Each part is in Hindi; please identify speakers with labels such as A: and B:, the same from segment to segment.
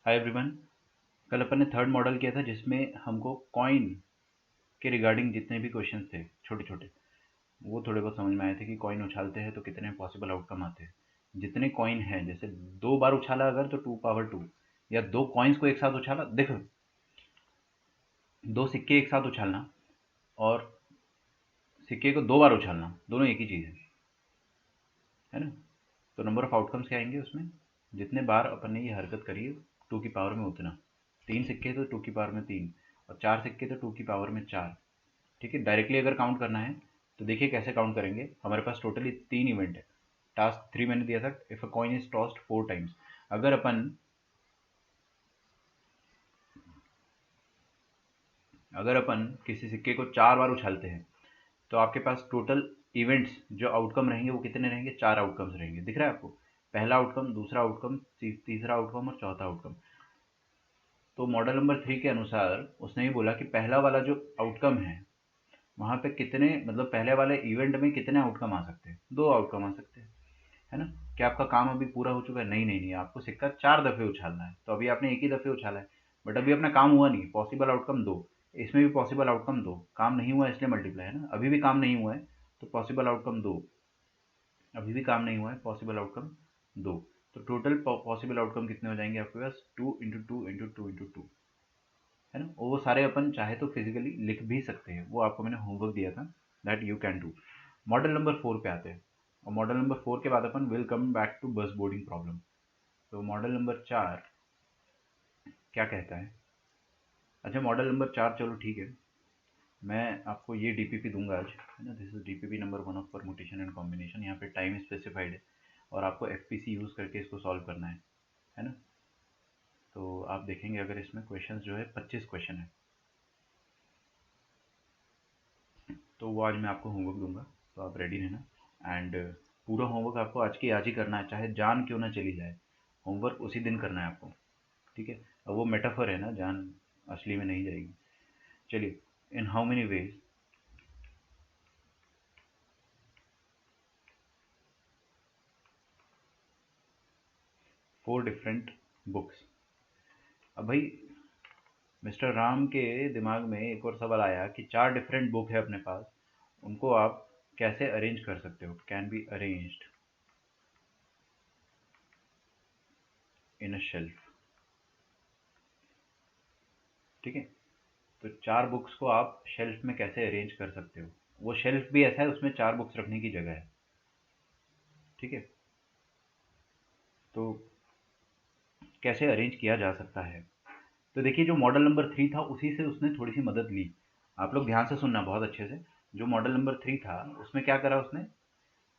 A: Hi everyone. कल अपन ने थर्ड मॉडल किया था जिसमें हमको कॉइन के रिगार्डिंग जितने भी क्वेश्चंस थे छोटे छोटे वो थोड़े बहुत समझ में आए थे कि कॉइन उछालते हैं तो कितने पॉसिबल आउटकम आते हैं। जितने कॉइन हैं जैसे 2 बार उछाला अगर तो 2 पावर 2, या 2 कॉइन्स को एक साथ उछाला, देखो 2 सिक्के एक साथ उछालना और सिक्के को 2 बार उछालना दोनों एक ही चीज़ है ना। तो नंबर ऑफ आउटकम्स क्या आएंगे उसमें, जितने बार अपन ने ये हरकत करी है 2 की पावर में उतना। 3 सिक्के तो 2 की पावर में 3, और 4 सिक्के तो 2 की पावर में 4। ठीक है, डायरेक्टली अगर काउंट करना है तो देखिए कैसे काउंट करेंगे। हमारे पास टोटली 3 इवेंट है। टास्क 3 मैंने दिया था, if a coin is tossed 4 times. अगर अपन अगर अपन किसी सिक्के को 4 बार उछालते हैं तो आपके पास टोटल इवेंट्स जो आउटकम रहेंगे वो कितने रहेंगे, 4 आउटकम्स रहेंगे। दिख रहा है आपको, पहला आउटकम, दूसरा आउटकम, तीसरा आउटकम और चौथा आउटकम। तो मॉडल नंबर 3 के अनुसार उसने ये बोला कि पहला वाला जो आउटकम है वहाँ पे कितने, मतलब पहले वाले इवेंट में कितने आउटकम आ सकते हैं, 2 आउटकम आ सकते हैं, है ना। क्या आपका काम अभी पूरा हो चुका है? नहीं नहीं नहीं, आपको सिक्का 4 दफ़े उछालना है। तो अभी आपने एक ही दफ़े उछाला है, बट अभी अपना काम हुआ नहीं। पॉसिबल आउटकम 2, इसमें भी पॉसिबल आउटकम 2, काम नहीं हुआ इसलिए मल्टीप्लाई, है ना। अभी भी काम नहीं हुआ है तो पॉसिबल आउटकम 2, अभी भी काम नहीं हुआ है, पॉसिबल आउटकम 2। तो टोटल पॉसिबल आउटकम कितने हो जाएंगे आपके पास, 2 × 2 × 2 × 2, है ना। और वो सारे अपन चाहे तो फिजिकली लिख भी सकते हैं, वो आपको मैंने होमवर्क दिया था, that you can do. Model number 4 पे आते हैं, और मॉडल नंबर 4 के बाद अपन विल कम बैक टू बस बोर्डिंग प्रॉब्लम। तो मॉडल नंबर 4 क्या कहता है। अच्छा, मॉडल नंबर 4 चलो ठीक है, मैं आपको ये डीपीपी दूंगा आज, है ना। This is DPP number 1 of permutation and combination. यहाँ पे टाइम स्पेसिफाइड है और आपको एफपीसी यूज़ करके इसको सॉल्व करना है ना। तो आप देखेंगे अगर इसमें क्वेश्चंस जो है 25 क्वेश्चन है, तो वो आज मैं आपको होमवर्क दूंगा, तो आप रेडी रहना। एंड पूरा होमवर्क आपको आज की आज ही करना है, चाहे जान क्यों ना चली जाए, होमवर्क उसी दिन करना है आपको। ठीक है, अब वो मेटाफर है ना, जान असली में नहीं जाएगी। चलिए, इन how many veg 4 different books. अब भाई मिस्टर राम के दिमाग में एक और सवाल आया कि 4 डिफरेंट बुक है अपने पास, उनको आप कैसे अरेंज कर सकते हो, can be arranged in a shelf. ठीक है, तो 4 बुक्स को आप शेल्फ में कैसे अरेंज कर सकते हो। वो शेल्फ भी ऐसा है, उसमें 4 बुक्स रखने की जगह है। ठीक है, तो कैसे अरेंज किया जा सकता है। तो देखिए, जो मॉडल नंबर 3 था उसी से उसने थोड़ी सी मदद ली। आप लोग ध्यान से सुनना बहुत अच्छे से। जो मॉडल नंबर 3 था उसमें क्या करा उसने,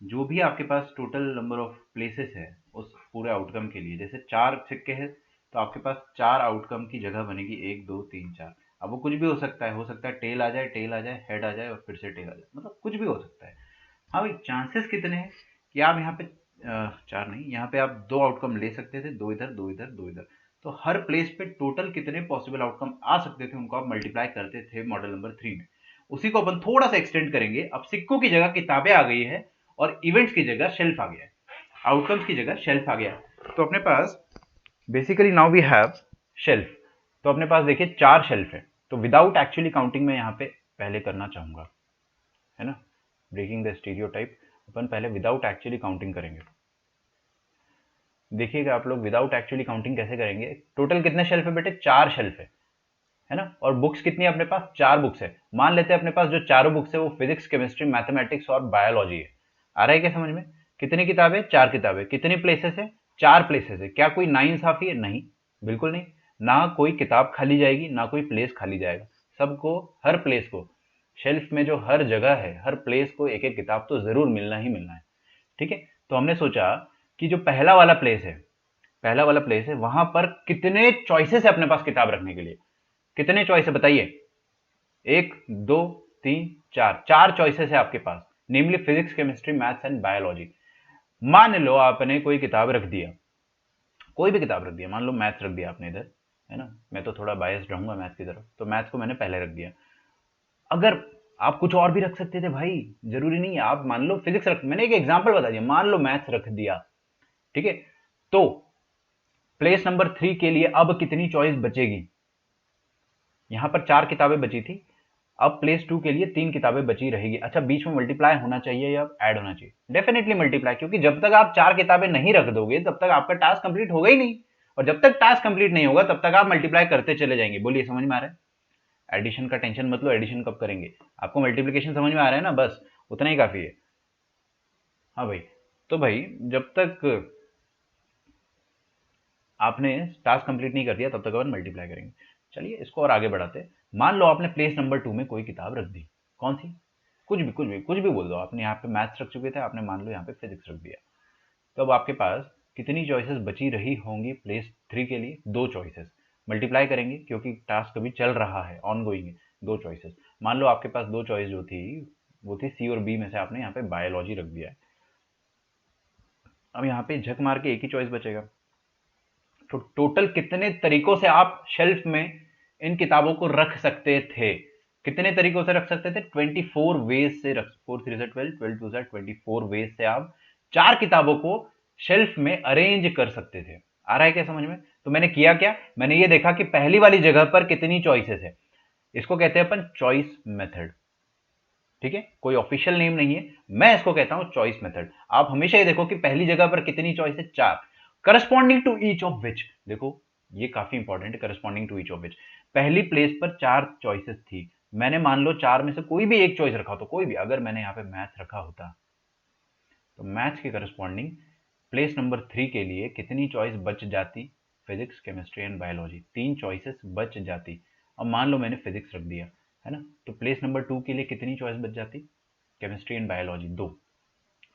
A: जो भी आपके पास टोटल नंबर ऑफ प्लेसेस है उस पूरे आउटकम के लिए, जैसे 4 सिक्के हैं तो आपके पास 4 आउटकम की जगह बनेगी, 1 2 3 4। अब वो कुछ भी हो सकता है टेल आ जाए, टेल आ जाए, हेड आ जाए और फिर से टेल आ जाए, मतलब कुछ भी हो सकता है। हाँ भाई, चांसेस कितने हैं कि आप यहाँ पे 4 नहीं, यहाँ पे आप 2 आउटकम ले सकते थे, 2 इधर 2 इधर 2 इधर। तो हर प्लेस पे टोटल कितने पॉसिबल आउटकम आ सकते थे उनको आप मल्टीप्लाई करते थे मॉडल नंबर 3 में। उसी को अपन थोड़ा सा एक्सटेंड करेंगे। अब सिक्कों की जगह किताबें आ गई है और इवेंट्स की जगह शेल्फ आ गया है, आउटकम्स की जगह शेल्फ आ गया है। तो अपने पास basically now we have shelf. तो अपने पास देखिए 4 शेल्फ है। तो विदाउट एक्चुअली काउंटिंग में यहाँ पे पहले करना चाहूंगा, है ना, ब्रेकिंग द स्टीरियोटाइप। अपन पहले विदाउट एक्चुअली काउंटिंग करेंगे। देखिएगा आप लोग विदाउट एक्चुअली काउंटिंग कैसे करेंगे। टोटल कितने शेल्फ है बेटे, 4 शेल्फ है ना। और बुक्स कितनी है अपने पास, 4 बुक्स है। मान लेते हैं अपने पास जो चारों बुक्स है वो फिजिक्स, केमिस्ट्री, मैथमेटिक्स और बायोलॉजी है। आ रहा है क्या समझ में। कितनी किताबें, 4 किताबें। कितनी प्लेसेस है, 4 प्लेसेस है। क्या कोई नाइंसाफी है, नहीं, बिल्कुल नहीं। ना कोई किताब खाली जाएगी ना कोई प्लेस खाली जाएगा, सबको, हर प्लेस को, शेल्फ में जो हर जगह है हर प्लेस को एक एक किताब तो जरूर मिलना ही मिलना है। ठीक है, तो हमने सोचा कि जो पहला वाला प्लेस है वहां पर कितने चॉइसेस है अपने पास किताब रखने के लिए। कितने चॉइस है बताइए, 1 2 3 4, 4 चॉइसेस है आपके पास, namely physics, chemistry, maths and biology. मान लो आपने कोई किताब रख दिया, कोई भी किताब रख दिया, मान लो मैथ्स रख दिया आपने इधर, है ना। मैं तो थोड़ा बायस्ड रहूंगा मैथ्स की तरफ, तो मैथ्स को मैंने पहले रख दिया। अगर आप कुछ और भी रख सकते थे भाई, जरूरी नहीं है। आप मान लो फिजिक्स रख, मैंने एक एग्जांपल बता दिया, मान लो मैथ्स रख दिया। ठीक है, तो प्लेस नंबर 3 के लिए अब कितनी चॉइस बचेगी? यहां पर 4 किताबें बची थी, अब प्लेस 2 के लिए 3 किताबें बची रहेगी। अच्छा, बीच में मल्टीप्लाई होना चाहिए या ऐड होना चाहिए? डेफिनेटली मल्टीप्लाई, क्योंकि जब तक आप 4 किताबें नहीं रख दोगे तब तक आपका टास्क कंप्लीट होगा ही नहीं, और जब तक टास्क कंप्लीट नहीं होगा तब तक आप मल्टीप्लाई करते चले जाएंगे। बोलिए, समझ में आ रहा है? एडिशन का टेंशन मत लो, एडिशन कब करेंगे, आपको मल्टीप्लिकेशन समझ में आ रहा है ना, बस उतना ही काफी है। हाँ भाई, तो भाई जब तक आपने टास्क कंप्लीट नहीं कर दिया तब तक अपन मल्टीप्लाई करेंगे। चलिए इसको और आगे बढ़ाते हैं। मान लो आपने प्लेस नंबर 2 में कोई किताब रख दी, कौन सी? कुछ भी बोल दो। आपने यहाँ पे मैथ्स रख चुके थे, आपने मान लो यहाँ पे फिजिक्स रख दिया, तो अब आपके पास कितनी चॉइसेस बची रही होंगी प्लेस 3 के लिए? 2 चॉइसेस। मल्टीप्लाई करेंगे क्योंकि टास्क अभी चल रहा है, ऑन गोइंग है। 2 चॉइसेस, मान लो आपके पास 2 चॉइस जो थी वो थी सी और बी में से आपने यहाँ पे बायोलॉजी रख दिया है। अब यहाँ पे झक मार के एक ही चॉइस बचेगा, तो टोटल कितने तरीकों से आप शेल्फ में इन किताबों को रख सकते थे? कितने तरीकों से रख सकते थे? 24 वेज से रख, 4 3 से 12, 12 2 से 24 वेज से आप 4 किताबों को शेल्फ में अरेंज कर सकते थे। आ रहा है क्या समझ में? तो मैंने किया क्या, मैंने ये देखा कि पहली वाली जगह पर कितनी चॉइसेस है, इसको कहते हैं अपन चॉइस मेथड। ठीक है, कोई ऑफिशियल नेम नहीं है, मैं इसको कहता हूं चॉइस मेथड। आप हमेशा ये देखो कि पहली जगह पर कितनी चॉइस है? 4। Corresponding to each of which, देखो ये काफी इंपॉर्टेंट है, corresponding to each of which. पहली प्लेस पर 4 चॉइसेस थी, मैंने मान लो 4 में से कोई भी एक चॉइस रखा, तो कोई भी, अगर मैंने यहाँ पे मैथ्स रखा होता तो मैथ्स के करस्पॉन्डिंग प्लेस नंबर 3 के लिए कितनी चॉइस बच जाती? Physics, chemistry and biology, 3 choices बच जाती। अब मान लो मैंने फिजिक्स रख दिया है ना, तो प्लेस नंबर 2 के लिए कितनी चॉइस बच जाती? केमिस्ट्री एंड बायोलॉजी 2,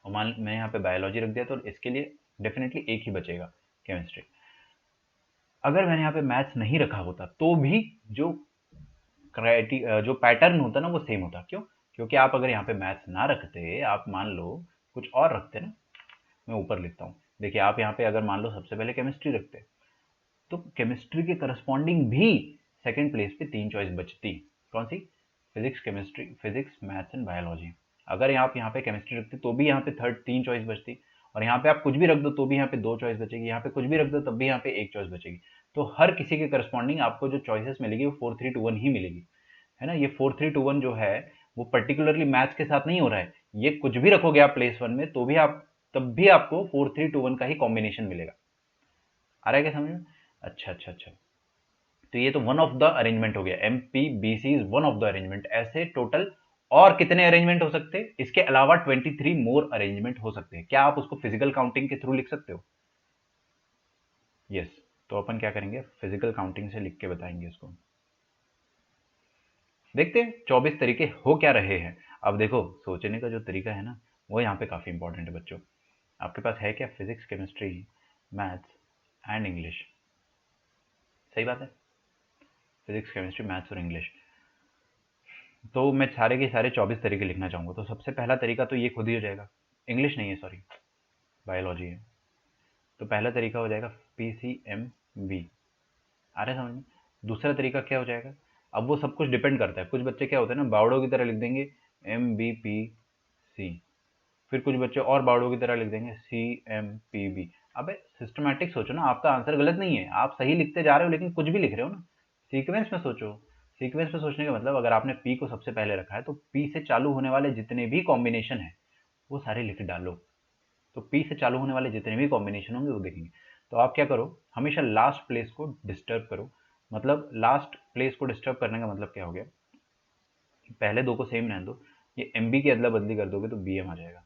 A: और मान मैं यहाँ पे बायोलॉजी रख दिया तो इसके लिए डेफिनेटली एक ही बचेगा, केमिस्ट्री। अगर मैंने यहाँ पे मैथ्स नहीं रखा होता तो भी जो जो पैटर्न होता ना वो सेम होता। क्यों? क्योंकि आप अगर यहाँ पे मैथ्स ना रखते, आप मान लो कुछ और रखते ना, मैं ऊपर लिखता हूँ, देखिए आप यहाँ पे अगर मान लो सबसे पहले केमिस्ट्री रखते, तो केमिस्ट्री के करस्पॉन्डिंग भी सेकंड प्लेस पे 3 चॉइस बचती। कौन सी? Physics, chemistry, physics, maths and biology. अगर आप यहाँ पे केमिस्ट्री रखते तो भी यहाँ पे 3 चॉइस बचती, और यहाँ पे आप कुछ भी रख दो तो भी यहाँ पे 2 चॉइस बचेगी, यहाँ पे कुछ भी रख दो तब भी यहाँ पे 1 चॉइस बचेगी। तो हर किसी के करस्पॉन्डिंग आपको जो चॉइसेस मिलेगी वो 4 3 2 1 ही मिलेगी, है ना। ये 4 3 2 1 जो है वो पर्टिकुलरली मैथ्स के साथ नहीं हो रहा है, ये कुछ भी रखोगे आप प्लेस 1 में तो भी आप, तब भी आपको 4 3 2 1 का ही कॉम्बिनेशन मिलेगा। आ रहा है क्या समझ में? अच्छा, तो ये तो वन ऑफ द अरेंजमेंट हो गया, M P B C is one of the arrangement. ऐसे टोटल और कितने अरेंजमेंट हो सकते हैं? इसके अलावा 23 मोर अरेंजमेंट हो सकते हैं। क्या आप उसको फिजिकल काउंटिंग के थ्रू लिख सकते हो? यस, तो अपन क्या करेंगे, फिजिकल काउंटिंग से लिख के बताएंगे इसको। देखते हैं 24 तरीके हो क्या रहे हैं। अब देखो, सोचने का जो तरीका है ना वो यहाँ पे काफी इंपॉर्टेंट है बच्चों। आपके पास है क्या? Physics, chemistry, maths and English, सही बात है, फिजिक्स, केमिस्ट्री, मैथ्स और इंग्लिश। तो मैं सारे के सारे 24 तरीके लिखना चाहूंगा, तो सबसे पहला तरीका तो ये खुद ही हो जाएगा, इंग्लिश नहीं है सॉरी, बायोलॉजी है, तो पहला तरीका हो जाएगा PCMB। आ रहा है समझ में? दूसरा तरीका क्या हो जाएगा? अब वो सब कुछ डिपेंड करता है, कुछ बच्चे क्या होते हैं ना बावड़ों की तरह लिख देंगे MBPC, फिर कुछ बच्चे और बावड़ों की तरह लिख देंगे CMPB। अबे सिस्टमैटिक सोचो ना, आपका आंसर गलत नहीं है, आप सही लिखते जा रहे हो लेकिन कुछ भी लिख रहे हो ना, सीक्वेंस में सोचो। सीक्वेंस में सोचने का मतलब, अगर आपने पी को सबसे पहले रखा है तो पी से चालू होने वाले जितने भी कॉम्बिनेशन है वो सारे लिख डालो, तो पी से चालू होने वाले जितने भी कॉम्बिनेशन होंगे वो देखेंगे। तो आप क्या करो, हमेशा लास्ट प्लेस को डिस्टर्ब करो। मतलब लास्ट प्लेस को डिस्टर्ब करने का मतलब क्या हो गया, पहले दो को सेम रहने दो, ये MB की अदला बदली कर दोगे तो BM आ जाएगा।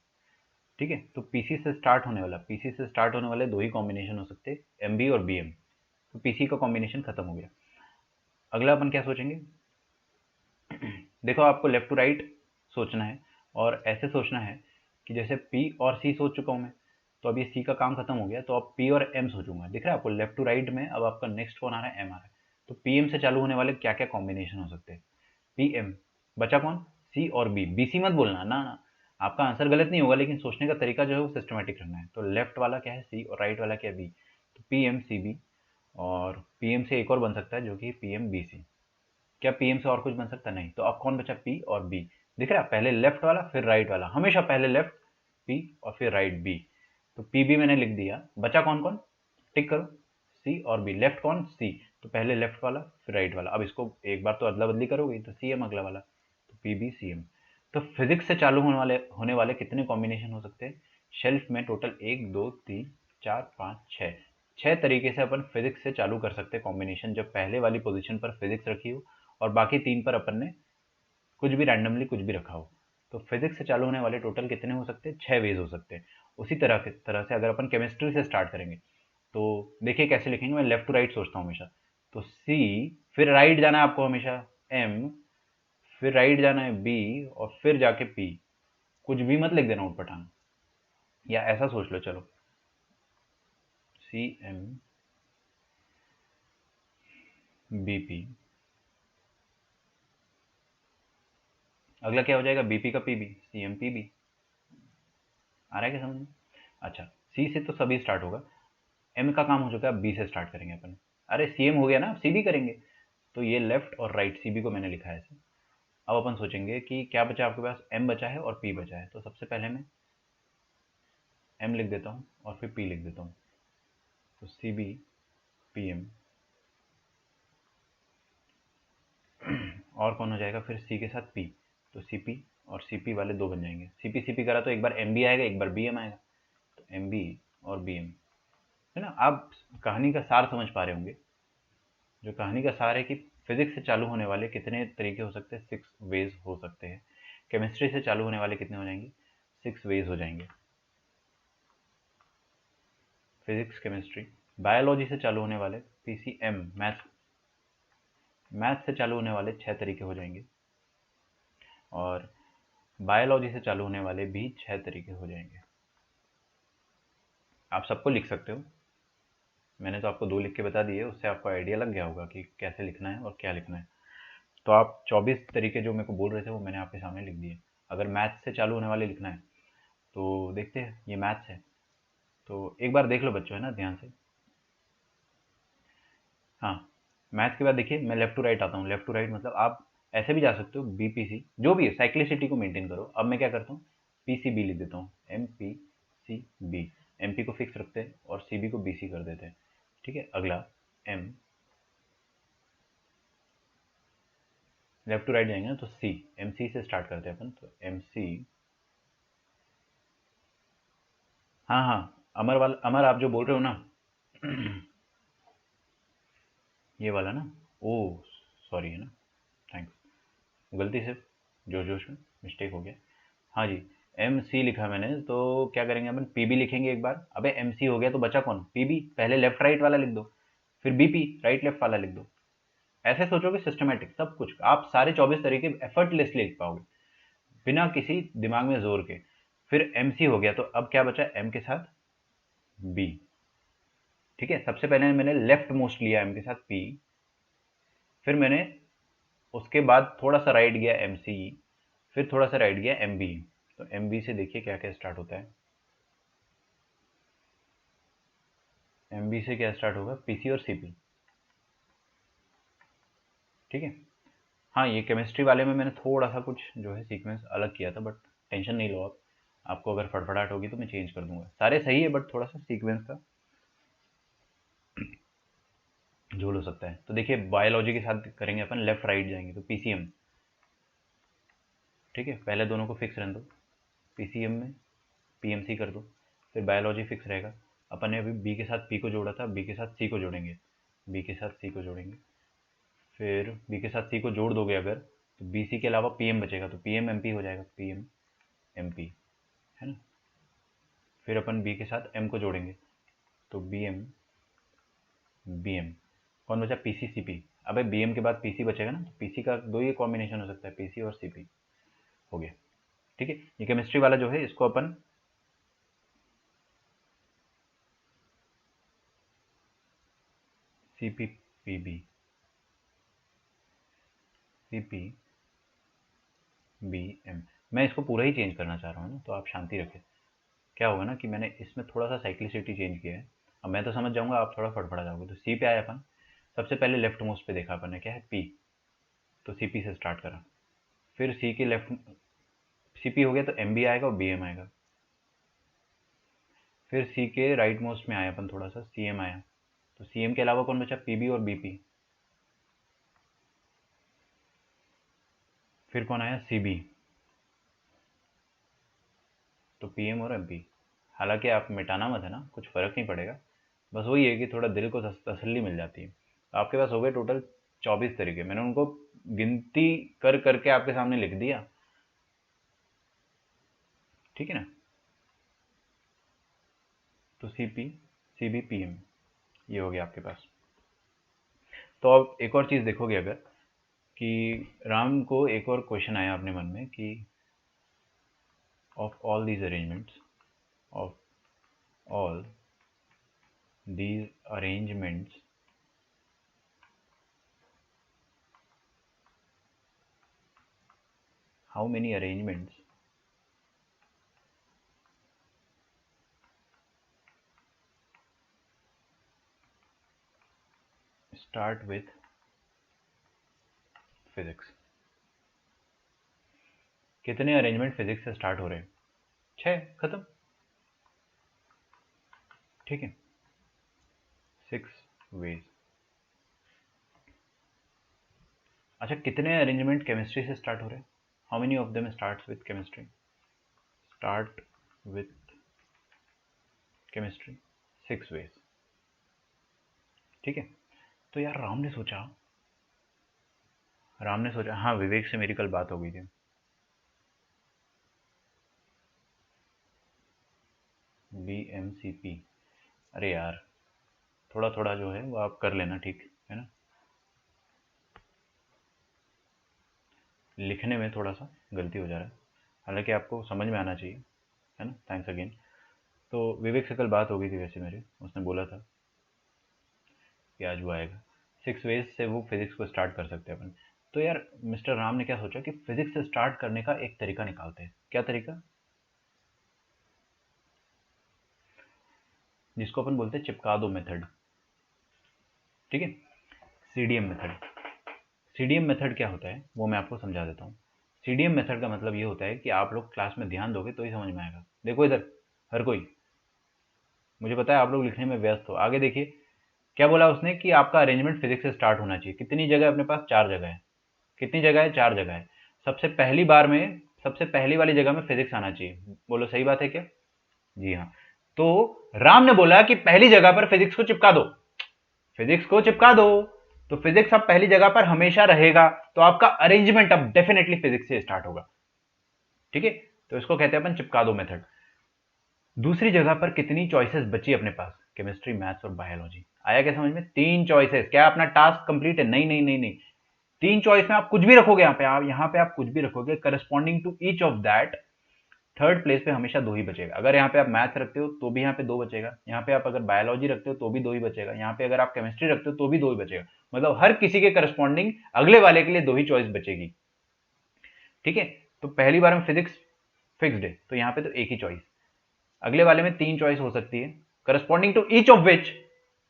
A: ठीक है, तो पीसी से स्टार्ट होने वाले दो ही कॉम्बिनेशन हो सकते हैं, MB और BM, तो पीसी का कॉम्बिनेशन खत्म हो गया। अगला अपन क्या सोचेंगे, देखो आपको लेफ्ट टू राइट सोचना है, और ऐसे सोचना है कि जैसे P और C सोच चुका हूं मैं, तो अब ये C का काम खत्म हो गया, तो अब P और M सोचूंगा। दिख रहा है आपको लेफ्ट टू राइट में? अब आपका नेक्स्ट कौन आ रहा है? M आ रहा है। तो PM से चालू होने वाले क्या क्या कॉम्बिनेशन हो सकते हैं? PM, बचा कौन? C और B। BC मत बोलना ना ना, आपका आंसर गलत नहीं होगा लेकिन सोचने का तरीका जो है वो सिस्टमेटिक रखना है। तो लेफ्ट वाला क्या है? C, और राइट वाला क्या है? B। तो PMCB, और PM से एक और बन सकता है जो कि PMBC। क्या पीएम से और कुछ बन सकता? नहीं। तो अब कौन बचा? पी और बी। दिख रहा है, पहले लेफ्ट वाला फिर राइट वाला, हमेशा पहले लेफ्ट पी और फिर राइट बी। तो पी भी मैंने लिख दिया, बचा कौन कौन? टिक करो। सी और बी, लेफ्ट कौन, सी, तो पहले लेफ्ट वाला फिर राइट वाला। अब इसको एक बार तो अदला बदली करोगे तो सी एम अगला वाला, तो पी बी सी एम। तो फिजिक्स से चालू होने वाले कितने कॉम्बिनेशन हो सकते हैं शेल्फ में? टोटल 1 2 3 4 5 6, 6 तरीके से अपन फिजिक्स से चालू कर सकते हैं कॉम्बिनेशन, जब पहले वाली पोजीशन पर फिजिक्स रखी हो और बाकी 3 पर अपन ने कुछ भी रैंडमली कुछ भी रखा हो। तो फिजिक्स से चालू होने वाले टोटल कितने हो सकते हैं? 6 वेज हो सकते हैं। उसी तरह से अगर अपन केमिस्ट्री से स्टार्ट करेंगे तो देखिए कैसे लिखेंगे, मैं लेफ्ट टू राइट सोचता हूँ हमेशा। तो सी, फिर राइट जाना है आपको हमेशा एम, फिर राइट जाना है बी और फिर जाके पी। कुछ भी मत लिख देना उठपटांग, या ऐसा सोच लो, चलो सी एम बी पी, अगला क्या हो जाएगा? बीपी का PB, C M P B. आ रहा है क्या समझ में? अच्छा, सी से तो सभी स्टार्ट होगा, एम का काम हो चुका है, बी से स्टार्ट करेंगे अपन। अरे सी एम हो गया ना, सी बी करेंगे। तो ये लेफ्ट और राइट सी बी को मैंने लिखा है ऐसे। अब अपन सोचेंगे कि क्या बचा आपके पास, एम बचा है और पी बचा है। तो सबसे पहले मैं एम लिख देता हूँ और फिर पी लिख देता हूँ। तो सी बी पी एम, और कौन हो जाएगा फिर सी के साथ पी, तो सी पी और सी पी वाले 2 बन जाएंगे। सी पी करा तो एक बार एम बी आएगा, एक बार बी एम आएगा, तो एम बी और बी एम, है ना? आप कहानी का सार समझ पा रहे होंगे। जो कहानी का सार है कि फिजिक्स से चालू होने वाले कितने तरीके हो सकते हैं? 6 वेज हो सकते हैं। केमिस्ट्री से चालू होने वाले कितने हो जाएंगे? 6 वेज हो जाएंगे। Physics chemistry. बायोलॉजी से चालू होने वाले पीसीएम मैथ्स, मैथ्स से चालू होने वाले 6 तरीके हो जाएंगे। और बायोलॉजी से चालू होने वाले भी 6 तरीके हो जाएंगे। आप सबको लिख सकते हो, मैंने तो आपको 2 लिख के बता दिए, उससे आपको आइडिया लग गया होगा कि कैसे लिखना है और क्या लिखना है। तो आप 24 तरीके जो मेरे को बोल रहे थे वो मैंने आपके सामने लिख दिए। अगर मैथ्स से चालू होने वाले लिखना है तो देखते हैं, ये मैथ्स है तो एक बार देख लो बच्चों, है ना, ध्यान से। हाँ, मैथ्स के बाद देखिए मैं लेफ्ट टू राइट आता हूँ। लेफ्ट टू राइट मतलब आप ऐसे भी जा सकते हो, बी पी सी, जो भी है साइक्लिसिटी को मेंटेन करो। अब मैं क्या करता हूँ, पी सी बी लिख देता हूँ, M P C B. M P को फिक्स रखते हैं और सी बी को बी सी कर देते हैं। ठीक है, अगला एम, लेफ्ट टू राइट जाएंगे ना तो सी, एम सी से स्टार्ट करते हैं अपन, तो एम सी। हाँ हाँ, अमर वाला, अमर आप जो बोल रहे हो ना ये वाला ना, ओ सॉरी, है ना, थैंक्स, गलती से जोश जोश में मिस्टेक हो गया। हाँ जी, एम सी लिखा मैंने, तो क्या करेंगे अपन, पी बी लिखेंगे एक बार। अबे एम सी हो गया तो बचा कौन, पी बी। पहले लेफ्ट राइट वाला लिख दो, फिर बी पी राइट लेफ्ट वाला लिख दो। ऐसे सोचोगे सिस्टमेटिक, सब कुछ आप सारे 24 तरीके एफर्टलेसली लिख पाओगे बिना किसी दिमाग में जोर के। फिर एम सी हो गया तो अब क्या बचा, एम के साथ बी। ठीक है, सबसे पहले मैंने लेफ्ट मोस्ट लिया एम के साथ पी, फिर मैंने उसके बाद थोड़ा सा राइट गया एम सी, फिर थोड़ा सा राइट गया एम बी। तो एम बी से देखिए क्या क्या स्टार्ट होता है। एम बी से क्या स्टार्ट होगा, पी सी और सी पी। ठीक है, हाँ ये केमिस्ट्री वाले में मैंने थोड़ा सा कुछ जो है सीक्वेंस अलग किया था, बट टेंशन नहीं लो आप, आपको अगर फड़फड़ाहट होगी तो मैं चेंज कर दूंगा। सारे सही है बट थोड़ा सा सीक्वेंस का झोल हो सकता है। तो देखिए बायोलॉजी के साथ करेंगे अपन, लेफ्ट राइट जाएंगे तो पीसीएम। ठीक है, पहले दोनों को फिक्स रहने दो, पीसीएम में पीएमसी कर दो, फिर बायोलॉजी फिक्स रहेगा। अपन ने अभी बी के साथ पी को जोड़ा था, बी के साथ सी को जोड़ेंगे, बी के साथ सी को जोड़ेंगे, फिर बी के साथ सी को जोड़ दोगे अगर, तो बी सी के अलावा पीएम बचेगा, तो पीएम एमपी हो जाएगा, पीएम एमपी, है ना। फिर अपन बी के साथ एम को जोड़ेंगे, तो बी एम बी एम, कौन बचा, पी सी सी पी। अबे बी एम के बाद पी सी बचेगा ना, तो पी सी का 2 ही कॉम्बिनेशन हो सकता है, पी सी और सी पी। हो गया। ठीक है, ये केमिस्ट्री वाला जो है इसको अपन C P P B, C P B M, मैं इसको पूरा ही चेंज करना चाह रहा हूँ ना, तो आप शांति रखें। क्या होगा ना कि मैंने इसमें थोड़ा सा साइक्लिसिटी चेंज किया है। अब मैं तो समझ जाऊंगा, आप थोड़ा फड़फड़ा जाओगे। तो सी पे आए अपन, सबसे पहले लेफ्ट मोस्ट पे देखा अपन ने क्या है, पी, तो सी पी से स्टार्ट करा। फिर सी के लेफ्ट, सी पी हो गया तो एम बी आएगा और बी एम आएगा। फिर सी के राइट मोस्ट में आए अपन थोड़ा सा, सी एम आया, तो CM के अलावा कौन बचा? PB और BP। फिर कौन आया? CB। तो PM और MP। हालांकि आप मिटाना मत है ना, कुछ फर्क नहीं पड़ेगा, बस वही है कि थोड़ा दिल को तसल्ली मिल जाती है। तो आपके पास हो गए टोटल 24 तरीके, मैंने उनको गिनती कर करके आपके सामने लिख दिया, ठीक है ना। तो CP, CB, PM ये हो गया आपके पास। तो अब एक और चीज़ देखोगे अगर, कि राम को एक और क्वेश्चन आया अपने मन में कि of all these arrangements, of all these arrangements, how many arrangements start with physics? कितने अरेंजमेंट फिजिक्स से स्टार्ट हो रहे हैं? 6, खत्म, ठीक है। 6 ways। अच्छा, कितने अरेंजमेंट केमिस्ट्री से स्टार्ट हो रहे हैं? How many of them starts with chemistry? Start with chemistry 6 ways, ठीक है। तो यार राम ने सोचा, हाँ विवेक से मेरी कल बात हो गई थी। BMCP, अरे यार थोड़ा थोड़ा जो है वो आप कर लेना, ठीक है ना, लिखने में थोड़ा सा गलती हो जा रहा है, हालांकि आपको समझ में आना चाहिए, है ना। Thanks again. तो विवेक से कल बात हो गई थी वैसे मेरी, उसने बोला था कि आज वो आएगा। 6 वेज से वो फिजिक्स को स्टार्ट कर सकते हैं अपन। तो यार मिस्टर राम ने क्या सोचा कि फिजिक्स से स्टार्ट करने का एक तरीका निकालते हैं। क्या तरीका? जिसको अपन बोलते हैं चिपका दो मेथड, ठीक है, CDM मेथड। CDM मेथड क्या होता है वो मैं आपको समझा देता हूँ। CDM मेथड का मतलब ये होता है कि आप लोग क्लास में ध्यान दोगे तो ही समझ में आएगा। देखो इधर हर कोई, मुझे पता है आप लोग लिखने में व्यस्त हो, आगे देखिए क्या बोला उसने कि आपका अरेंजमेंट फिजिक्स से स्टार्ट होना चाहिए। कितनी जगह अपने पास? 4 जगह है। कितनी जगह है? 4 जगह है। सबसे पहली बार में सबसे पहली वाली जगह में फिजिक्स आना चाहिए। बोलो सही बात है क्या? जी हाँ। तो राम ने बोला कि पहली जगह पर फिजिक्स को चिपका दो, फिजिक्स को चिपका दो, तो फिजिक्स अब पहली जगह पर हमेशा रहेगा, तो आपका अरेंजमेंट अब डेफिनेटली फिजिक्स से स्टार्ट होगा, ठीक है। तो इसको कहते हैं अपन चिपका दो मेथड। दूसरी जगह पर कितनी चॉइसेस बची अपने पास? केमिस्ट्री, मैथ्स और बायोलॉजी। आया क्या समझ में? 3 चॉइसेस। क्या अपना टास्क कंप्लीट है? नहीं नहीं नहीं नहीं, 3 चॉइस में आप कुछ भी रखोगे, यहां पे आप कुछ भी रखोगे, corresponding to each of that third place पे हमेशा 2 ही बचेगा। अगर यहाँ पे आप मैथ रखते हो तो भी यहाँ पे 2 बचेगा, यहाँ पे आप अगर बायोलॉजी रखते हो तो भी 2 ही बचेगा, यहाँ पे अगर आप केमिस्ट्री रखते हो तो भी 2 ही बचेगा। मतलब हर किसी के करस्पॉन्डिंग अगले वाले के लिए 2 ही चॉइस बचेगी, ठीक है। तो पहली बार में फिजिक्स फिक्स्ड है, तो यहाँ पे तो एक ही चॉइस। अगले वाले में 3 चॉइस हो सकती है, corresponding to each of which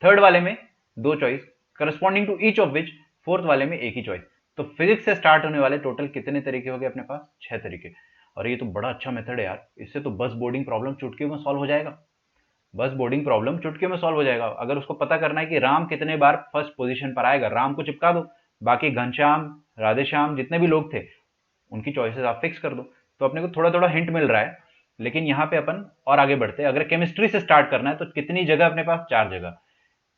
A: third वाले में 2 choice, corresponding to each of which fourth वाले में एक ही चॉइस। तो फिजिक्स से स्टार्ट होने वाले टोटल कितने तरीके हो गए अपने पास? 6 तरीके। और ये तो बड़ा अच्छा मेथड है यार, इससे तो बस बोर्डिंग प्रॉब्लम चुटकियों में सॉल्व हो जाएगा। बस बोर्डिंग प्रॉब्लम चुटकियों में सॉल्व हो जाएगा। अगर उसको पता करना है कि राम कितने बार फर्स्ट पोजीशन पर आएगा, राम को चिपका दो, बाकी घनश्याम, राधेश्याम जितने भी लोग थे उनकी चॉइसेस आप फिक्स कर दो। तो अपने को थोड़ा थोड़ा हिंट मिल रहा है, लेकिन यहाँ पे अपन और आगे बढ़ते हैं। अगर केमिस्ट्री से स्टार्ट करना है तो कितनी जगह अपने पास? 4 जगह।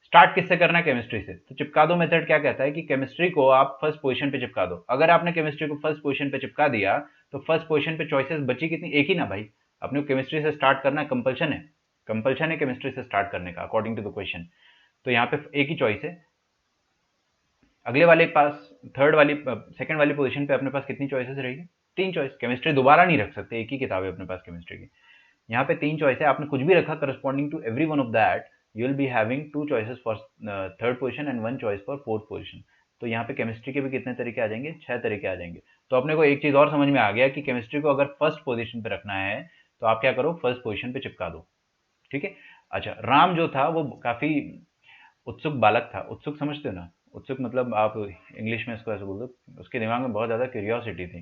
A: स्टार्ट किससे करना है? केमिस्ट्री से। तो चिपका दो मेथड क्या कहता है कि केमिस्ट्री को आप फर्स्ट पोजीशन पे चिपका दो। अगर आपने केमिस्ट्री को फर्स्ट पोजीशन पे चिपका दिया तो फर्स्ट पोजीशन पे चॉइसेस बची कितनी? एक ही ना भाई। अपने को केमिस्ट्री से स्टार्ट करना है, कंपल्शन है, कंपल्शन है केमिस्ट्री से स्टार्ट करने का अकॉर्डिंग टू द क्वेश्चन। तो यहाँ पे एक ही चॉइस है। अगले वाले पास थर्ड वाली सेकंड वाली पोजीशन पे अपने पास कितनी चॉइसेस रहेगी? 3 चॉइस। केमिस्ट्री दोबारा नहीं रख सकते, एक ही किताब है अपने पास केमिस्ट्री की। यहाँ पे 3 चॉइस है, आपने कुछ भी रखा corresponding to every one of that you will be having 2 choices for third position and 1 choice for fourth position. तो यहाँ पे केमिस्ट्री के भी कितने तरीके आ जाएंगे? 6 तरीके आ जाएंगे। तो अपने को एक चीज और समझ में आ गया कि केमिस्ट्री को अगर फर्स्ट पोजीशन पे रखना है तो आप क्या करो? फर्स्ट पोजीशन पे चिपका दो, ठीक है। अच्छा, राम जो था वो काफी उत्सुक बालक था। उत्सुक समझते हो ना? उत्सुक मतलब आप इंग्लिश में इसको ऐसे बोल दो, उसके दिमाग में बहुत ज़्यादा क्यूरियोसिटी थी,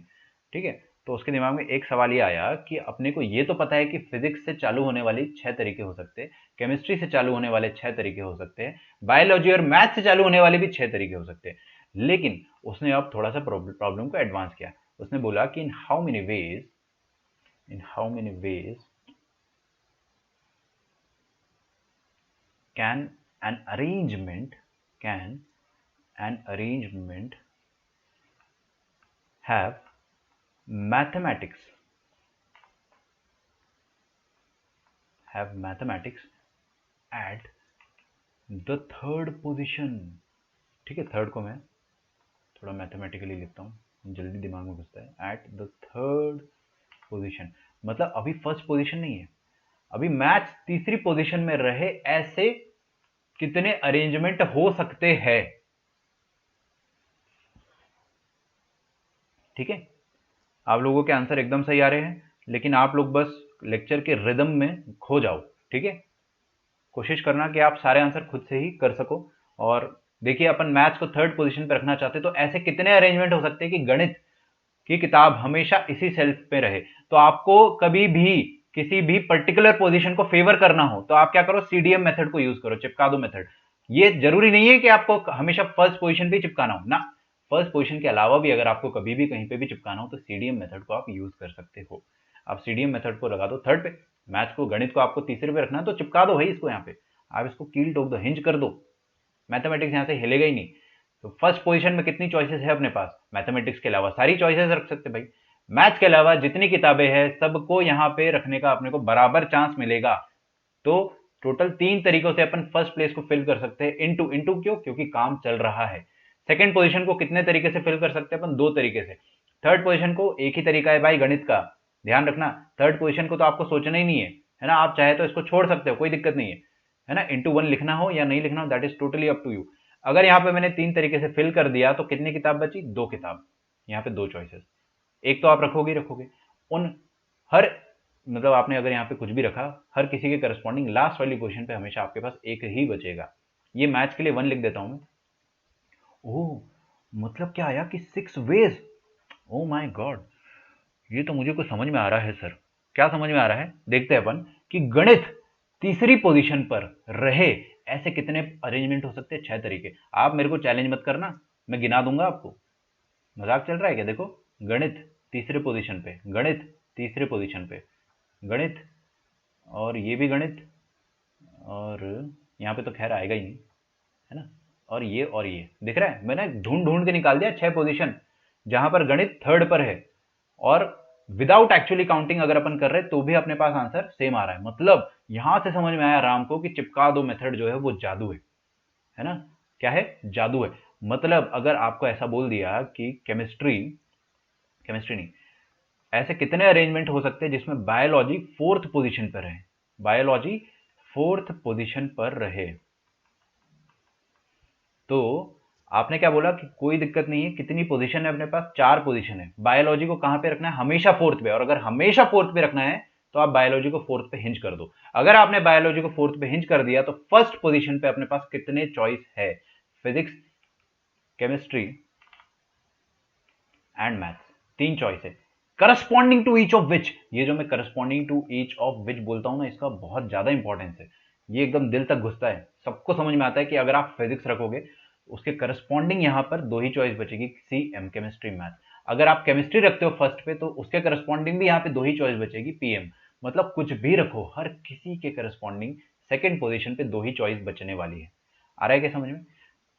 A: ठीक है। तो उसके दिमाग में एक सवाल ये आया कि अपने को ये तो पता है कि फिजिक्स से चालू होने वाली 6 तरीके हो सकते हैं, केमिस्ट्री से चालू होने वाले 6 तरीके हो सकते हैं, बायोलॉजी और मैथ से चालू होने वाले भी 6 तरीके हो सकते हैं। लेकिन उसने अब थोड़ा सा प्रॉब्लम को एडवांस किया। उसने बोला कि इन how many veg can an arrangement have mathematics at the third position। ठीक है, थर्ड को मैं थोड़ा मैथमेटिकली लिखता हूँ, जल्दी दिमाग में घुसता है। एट द थर्ड पोजीशन मतलब अभी फर्स्ट पोजीशन नहीं है, अभी मैच तीसरी पोजीशन में रहे, ऐसे कितने अरेंजमेंट हो सकते हैं। ठीक है, आप लोगों के आंसर एकदम सही आ रहे हैं, लेकिन आप लोग बस लेक्चर के रिदम में खो जाओ। ठीक है, कोशिश करना कि आप सारे आंसर खुद से ही कर सको। और देखिए, अपन मैथ्स को थर्ड पोजीशन पे रखना चाहते, तो ऐसे कितने अरेंजमेंट हो सकते हैं कि गणित की किताब हमेशा इसी सेल्फ पे रहे। तो आपको कभी भी किसी भी पर्टिकुलर पोजीशन को फेवर करना हो तो आप क्या करो, सीडीएम मेथड को यूज करो, चिपका दो मेथड। ये जरूरी नहीं है कि आपको हमेशा फर्स्ट पोजीशन पे चिपकाना हो ना, फर्स्ट पोजीशन के अलावा भी अगर आपको कभी भी कहीं पे भी चिपकाना हो तो सीडीएम मेथड को आप यूज कर सकते हो। आप सीडीएम मेथड को लगा दो थर्ड पे, मैथ्स को गणित को आपको तीसरे पे रखना है तो चिपका दो भाई इसको, यहाँ पे आप इसको कील ठोक दो, हिंज कर दो, मैथमेटिक्स यहाँ से हिलेगा ही नहीं। तो फर्स्ट पोजीशन में कितनी चॉइसेस है अपने पास, मैथमेटिक्स के अलावा सारी चॉइसेस रख सकते भाई। मैथ्स के अलावा जितनी किताबें हैं सबको यहाँ पे रखने का अपने को बराबर चांस मिलेगा। तो टोटल 3 तरीकों से अपन फर्स्ट प्लेस को फिल कर सकते हैं। इनटू क्यों, क्योंकि काम चल रहा है। सेकंड पोजीशन को कितने तरीके से फिल कर सकते हैं अपन, 2 तरीके से। थर्ड पोजीशन को एक ही तरीका है भाई गणित का, ध्यान रखना। थर्ड पोजीशन को तो आपको सोचना ही नहीं है ना, आप चाहे तो इसको छोड़ सकते हो, कोई दिक्कत नहीं है ना। इंटू 1 लिखना हो या नहीं लिखना हो that is totally up to you. अगर यहाँ पे मैंने 3 तरीके से फिल कर दिया तो कितनी किताब बची, 2 किताब। यहाँ पे 2 चॉइसेस, एक तो आप रखोगे उन हर मतलब आपने अगर यहाँ पे कुछ भी रखा, हर किसी के करस्पॉन्डिंग लास्ट वाली पोजीशन पे हमेशा आपके पास एक ही बचेगा। ये मैच के लिए 1 लिख देता हूं मैं। ओह, मतलब क्या आया कि 6 वेज। ओ माय गॉड, ये तो मुझे कुछ समझ में आ रहा है सर। क्या समझ में आ रहा है, देखते हैं अपन कि गणित तीसरी पोजीशन पर रहे ऐसे कितने अरेंजमेंट हो सकते हैं। 6 तरीके। आप मेरे को चैलेंज मत करना, मैं गिना दूंगा आपको। मजाक चल रहा है क्या? देखो, गणित तीसरे पोजीशन पे, गणित तीसरे पोजीशन पे, गणित, और ये भी गणित, और यहाँ पे तो खैर आएगा ही नहीं, है ना। और ये दिख रहा है, मैंने ढूंढ ढूंढ के निकाल दिया 6 पोजीशन जहां पर गणित थर्ड पर है। और विदाउट एक्चुअली काउंटिंग अगर अपन कर रहे तो भी अपने पास आंसर सेम आ रहा है। मतलब यहां से समझ में आया राम को कि चिपका दो मेथड जो है वो जादू है ना। क्या है, जादू है। मतलब अगर आपको ऐसा बोल दिया कि केमिस्ट्री नहीं, ऐसे कितने अरेंजमेंट हो सकते हैं जिसमें बायोलॉजी फोर्थ पोजीशन पर रहे, बायोलॉजी फोर्थ पोजीशन पर रहे। तो आपने क्या बोला कि कोई दिक्कत नहीं है, कितनी पोजीशन है अपने पास, 4 पोजीशन है। बायोलॉजी को कहां पे रखना है, हमेशा फोर्थ पे। और अगर हमेशा फोर्थ पे रखना है तो आप बायोलॉजी को फोर्थ पे हिंज कर दो। अगर आपने बायोलॉजी को फोर्थ पे हिंज कर दिया तो फर्स्ट पोजीशन पे अपने पास कितने चॉइस है, physics, chemistry and maths, 3 choice है। Corresponding to each of which, ये जो मैं corresponding to each of which बोलता हूं ना, इसका बहुत ज्यादा इंपॉर्टेंस है। ये एकदम दिल तक घुसता है, सबको समझ में आता है कि अगर आप फिजिक्स रखोगे उसके करस्पॉन्डिंग यहां पर 2 ही चॉइस बचेगी, सी एम, केमिस्ट्री मैथ। अगर आप केमिस्ट्री रखते हो फर्स्ट पे तो उसके करस्पॉन्डिंग भी यहां पे 2 ही चॉइस बचेगी, पीएम। मतलब कुछ भी रखो, हर किसी के करस्पॉन्डिंग सेकंड पोजीशन पे 2 ही चॉइस बचने वाली है। आ रहा है क्या समझ में?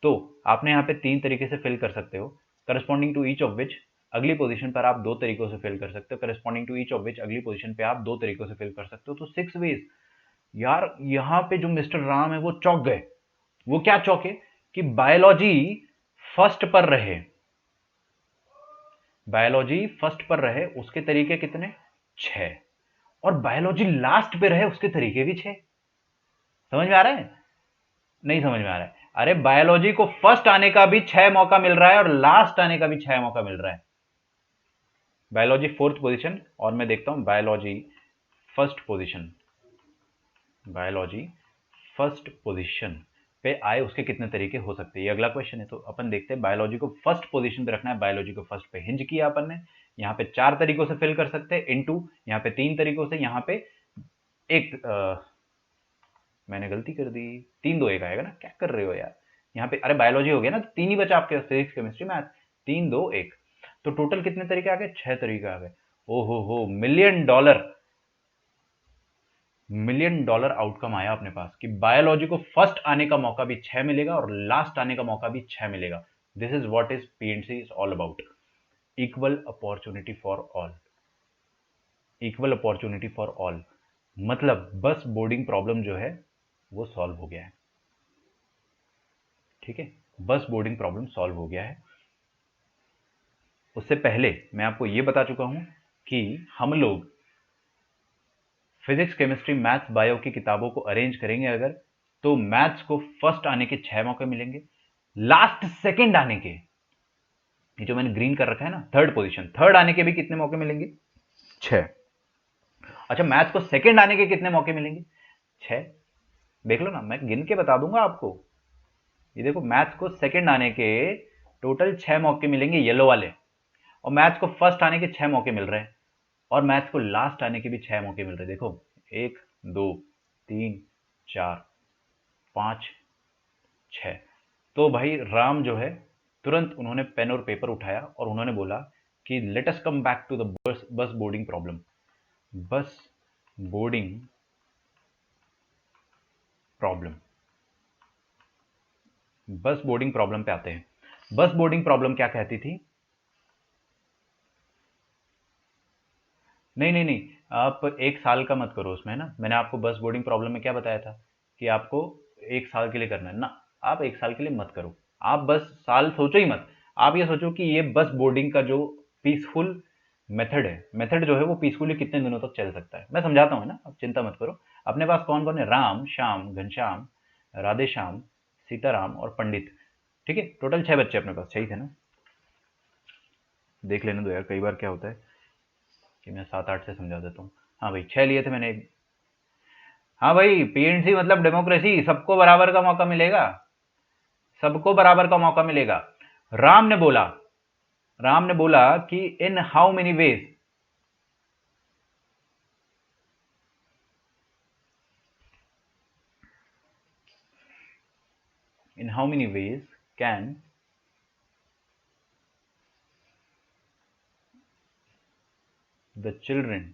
A: तो आपने यहाँ पे 3 तरीके से फिल कर सकते हो, corresponding to each of which अगली पोजीशन पर आप 2 तरीकों से फिल कर सकते हो, corresponding to each of which अगली पोजीशन पे आप 2 तरीकों से फिल कर सकते हो। तो 6 वेज। यार यहाँ पे जो मिस्टर राम है वो चौंक गए। वो क्या चौंके कि बायोलॉजी फर्स्ट पर रहे, बायोलॉजी फर्स्ट पर रहे उसके तरीके कितने, 6। और बायोलॉजी लास्ट पे रहे उसके तरीके भी 6। समझ में आ रहा है? नहीं समझ में आ रहा है? अरे बायोलॉजी को फर्स्ट आने का भी 6 मौका मिल रहा है और लास्ट आने का भी 6 मौका मिल रहा है। बायोलॉजी फोर्थ पोजीशन, और मैं देखता हूं biology first position, biology first position पे आए उसके कितने तरीके हो सकते हैं, ये अगला क्वेश्चन है। तो अपन देखते हैं, बायोलॉजी को फर्स्ट पोजीशन पे रखना है, बायोलॉजी को फर्स्ट पे हिंज किया अपन ने। यहाँ पे 4 तरीकों से फिल कर सकते हैं, इनटू यहाँ पे 3 तरीकों से, यहाँ पे एक मैंने गलती कर दी, 3 2 1 आएगा ना, क्या कर रहे हो यार। यहाँ पे अरे बायोलॉजी हो गया ना, 3 ही बचा आपके, फिजिक्स केमिस्ट्री मैथ, 3 2 1। तो टोटल कितने तरीके आ गए, 6 तरीके आ गए। ओहो हो, मिलियन डॉलर आउटकम आया अपने पास कि बायोलॉजी को फर्स्ट आने का मौका भी 6 मिलेगा और लास्ट आने का मौका भी 6 मिलेगा। This is what is PNC is all about, equal opportunity for all. Equal opportunity for all मतलब बस बोर्डिंग प्रॉब्लम जो है वो सॉल्व हो गया है। ठीक है, बस बोर्डिंग प्रॉब्लम सॉल्व हो गया है। उससे पहले मैं आपको ये बता चुका हूं कि हम लोग फिजिक्स केमिस्ट्री मैथ्स बायो की किताबों को अरेंज करेंगे अगर, तो मैथ्स को फर्स्ट आने के 6 मौके मिलेंगे, लास्ट सेकंड आने के, ये जो मैंने ग्रीन कर रखा है ना, थर्ड पोजीशन, थर्ड आने के भी कितने मौके मिलेंगे, 6। अच्छा, मैथ्स को सेकंड आने के कितने मौके मिलेंगे, 6। देख लो ना, मैं गिन के बता दूंगा आपको। ये देखो, मैथ्स को सेकंड आने के टोटल 6 मौके मिलेंगे येलो वाले, और मैथ्स को फर्स्ट आने के 6 मौके मिल रहे हैं, और मैथ्स को लास्ट आने के भी 6 मौके मिल रहे हैं। देखो 1 2 3 4 5 6। तो भाई राम जो है, तुरंत उन्होंने पेन और पेपर उठाया और उन्होंने बोला कि let us come back to the bus boarding problem. Bus boarding problem, bus boarding problem पे आते हैं। बस बोर्डिंग प्रॉब्लम क्या कहती थी, नहीं नहीं नहीं, आप एक साल का मत करो उसमें ना, मैंने आपको बस बोर्डिंग प्रॉब्लम में क्या बताया था कि आपको एक साल के लिए करना है ना। आप एक साल के लिए मत करो, आप बस साल सोचो ही मत। आप ये सोचो कि ये बस बोर्डिंग का जो पीसफुल मेथड है, मेथड जो है वो पीसफुली कितने दिनों तक चल सकता है। मैं समझाता हूँ ना, आप चिंता मत करो। अपने पास कौन कौन है, राम श्याम घनश्याम राधे श्याम सीताराम और पंडित। ठीक है, टोटल 6 बच्चे अपने पास, सही थे ना। देख लेने दो यार, कई बार क्या होता है कि मैं 7 8 से समझा देता हूँ। हाँ भाई, 6 लिए थे मैंने। हाँ भाई, पीएनसी मतलब डेमोक्रेसी, सबको बराबर का मौका मिलेगा, सबको बराबर का मौका मिलेगा। राम ने बोला, राम ने बोला कि इन how many veg, in how many veg can the children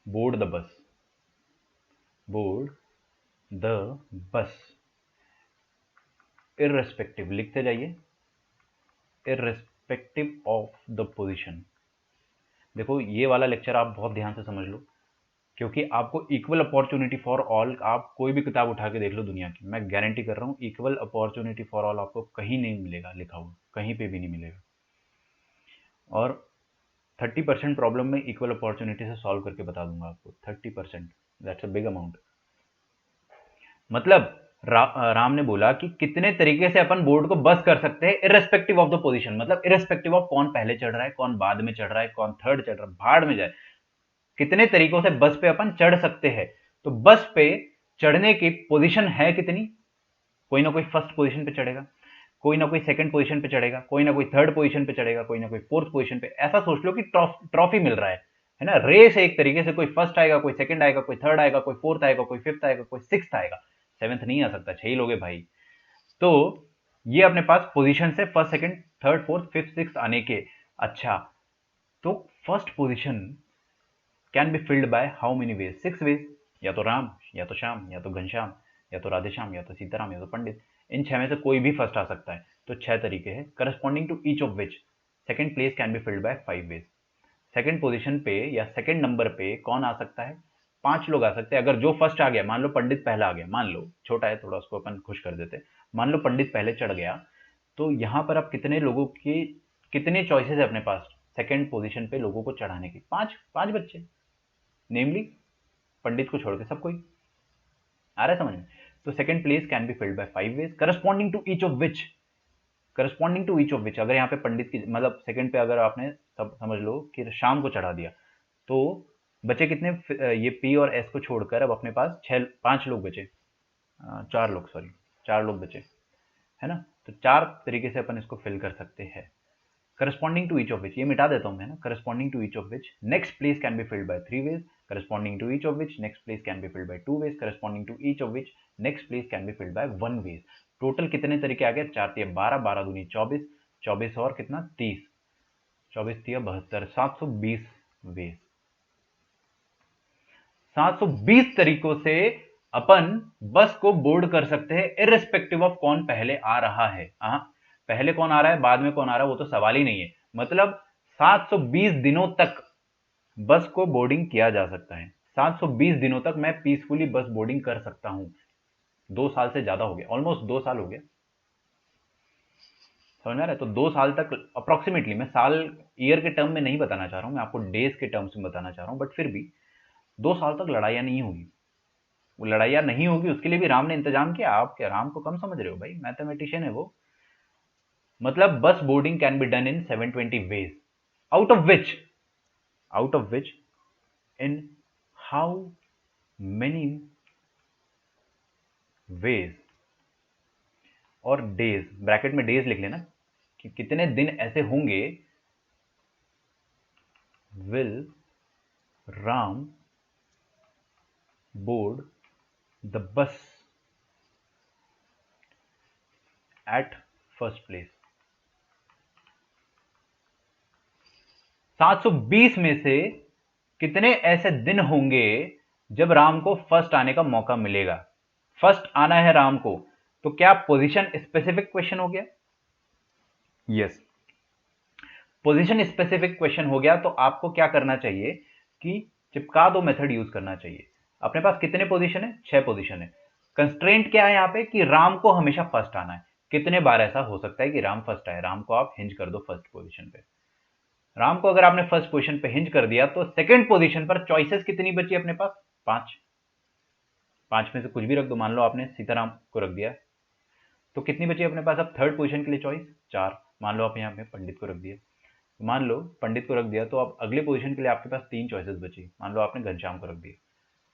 A: board the बस, बोर्ड द बस, इररेस्पेक्टिव, लिखते जाइए, इररेस्पेक्टिव ऑफ द पोजीशन। देखो ये वाला लेक्चर आप बहुत ध्यान से समझ लो, क्योंकि आपको इक्वल अपॉर्चुनिटी फॉर ऑल, आप कोई भी किताब उठा के देख लो दुनिया की, मैं गारंटी कर रहा हूँ इक्वल अपॉर्चुनिटी फॉर ऑल आपको कहीं नहीं मिलेगा लिखा हुआ, कहीं पे भी नहीं मिलेगा। और 30% प्रॉब्लम में इक्वल अपॉर्चुनिटी से सॉल्व करके बता दूंगा आपको। 30%, दैट्स अ बिग अमाउंट। मतलब राम ने बोला कि कितने तरीके से अपन बोर्ड को बस कर सकते हैं, इररेस्पेक्टिव ऑफ द पोजीशन, मतलब इररेस्पेक्टिव ऑफ कौन पहले चढ़ रहा है, कौन बाद में चढ़ रहा है, कौन थर्ड चढ़ रहा है, भाड़ में जाए, कितने तरीकों से बस पे अपन चढ़ सकते हैं। तो बस पे चढ़ने की पोजीशन है कितनी, कोई ना कोई फर्स्ट पोजीशन पे चढ़ेगा, कोई ना कोई सेकंड पोजीशन पे चढ़ेगा, कोई ना कोई थर्ड पोजीशन पे चढ़ेगा, कोई ना कोई फोर्थ पोजीशन पे। ऐसा सोच लो कि ट्रॉफी मिल रहा है ना, रेस है एक तरीके से, कोई फर्स्ट आएगा, कोई सेकंड आएगा, कोई थर्ड आएगा, कोई फोर्थ आएगा, कोई फिफ्थ आएगा, कोई सिक्स्थ आएगा, सेवेंथ नहीं आ सकता, 6 ही लोग हैं भाई। तो ये अपने पास पोजीशन से first second third fourth fifth sixth आने के। अच्छा, तो first position can be filled by how many ways, 6 ways, या तो राम, या तो श्याम, या तो घनश्याम, या तो राधेश्याम, या तो सीताराम, या तो पंडित। इन 6 में से कोई भी फर्स्ट आ सकता है। तो 6 तरीके हैं, corresponding to each of which second place can be filled by 5 ways. Second position पे या सेकंड नंबर पे कौन आ सकता है, 5 लोग आ सकते हैं। अगर जो फर्स्ट आ गया, मान लो पंडित पहला आ गया, मान लो छोटा है थोड़ा, उसको अपन खुश कर देते, मान लो पंडित पहले चढ़ गया, तो यहां पर अब कितने लोगों की, कितने चॉइसेस है अपने पास सेकंड पोजीशन पे लोगों को चढ़ाने की, 5 5 बच्चे, नेमली पंडित को छोड़ के सब कोई। आ रहा है समझ में। तो second place can be filled by 5 ways, corresponding to each of which, corresponding to each of which, अगर यहाँ पे पंडित की मतलब सेकंड पे अगर आपने सब समझ लो कि शाम को चढ़ा दिया, तो बचे कितने, ये पी और एस को छोड़कर अब अपने पास 5 लोग बचे। 4 लोग, सॉरी 4 लोग बचे, है ना। तो 4 तरीके से अपन इसको फिल कर सकते हैं। Corresponding to each of which, ये मिटा देता हूं मैं ना, corresponding to each of which next place can be filled by 3 ways, corresponding to each of which next place can be filled by 2 ways, corresponding to each of which next place can be filled by 1 ways. Total कितने तरीके आ गए? 4 तिया 12, 12 दूनी 24, 24 और कितना 30, 24 तिया 72, 720 वेज। 720 तरीकों से अपन बस को बोर्ड कर सकते हैं, इररिस्पेक्टिव ऑफ कौन पहले आ रहा है। पहले कौन आ रहा है, बाद में कौन आ रहा है, वो तो सवाल ही नहीं है। मतलब 720 दिनों तक बस को बोर्डिंग किया जा सकता है। 720 दिनों तक मैं पीसफुली बस बोर्डिंग कर सकता हूं। 2 साल से ज्यादा हो गया, ऑलमोस्ट 2 साल हो गया, समझ में आ रहा है। तो 2 साल तक अप्रोक्सीमेटली, मैं साल ईयर के टर्म में नहीं बताना चाह रहा हूं, मैं आपको डेज के टर्म्स में बताना चाह रहा हूं, बट फिर भी 2 साल तक लड़ाइयां नहीं होगी। वो लड़ाइयां नहीं होगी, उसके लिए भी राम ने इंतजाम किया। आप क्या राम को कम समझ रहे हो भाई, मैथमेटिशियन है वो। मतलब bus boarding can be done in 720 ways, out of which in how many ways और डेज, ब्रैकेट में डेज लिख लेना, कि कितने दिन ऐसे होंगे will Ram board the bus at first place. 720 में से कितने ऐसे दिन होंगे जब राम को फर्स्ट आने का मौका मिलेगा। फर्स्ट आना है राम को, तो क्या पोजीशन स्पेसिफिक क्वेश्चन हो गया? यस, पोजीशन स्पेसिफिक क्वेश्चन हो गया। तो आपको क्या करना चाहिए कि चिपका दो मेथड यूज करना चाहिए। अपने पास कितने पोजीशन है? 6 पोजीशन है। कंस्ट्रेंट क्या है यहां पे कि राम को हमेशा फर्स्ट आना है। कितने बार ऐसा हो सकता है कि राम फर्स्ट आए? राम को आप हिंज कर दो फर्स्ट पोजीशन पे। राम को अगर आपने फर्स्ट पोजीशन पे हिंज कर दिया तो सेकंड पोजीशन पर चॉइसेस कितनी बची अपने पास? 5। 5 में से कुछ भी रख दो। मान लो आपने सीताराम को रख दिया, तो कितनी बची अपने पास अब थर्ड पोजीशन के लिए चॉइस? 4। मान लो आप यहाँ पे पंडित को रख दिया, मान लो पंडित को रख दिया, तो अब अगले पोजीशन के लिए आपके पास 3 चॉइसेस बची। मान लो आपने घनश्याम को रख दिया,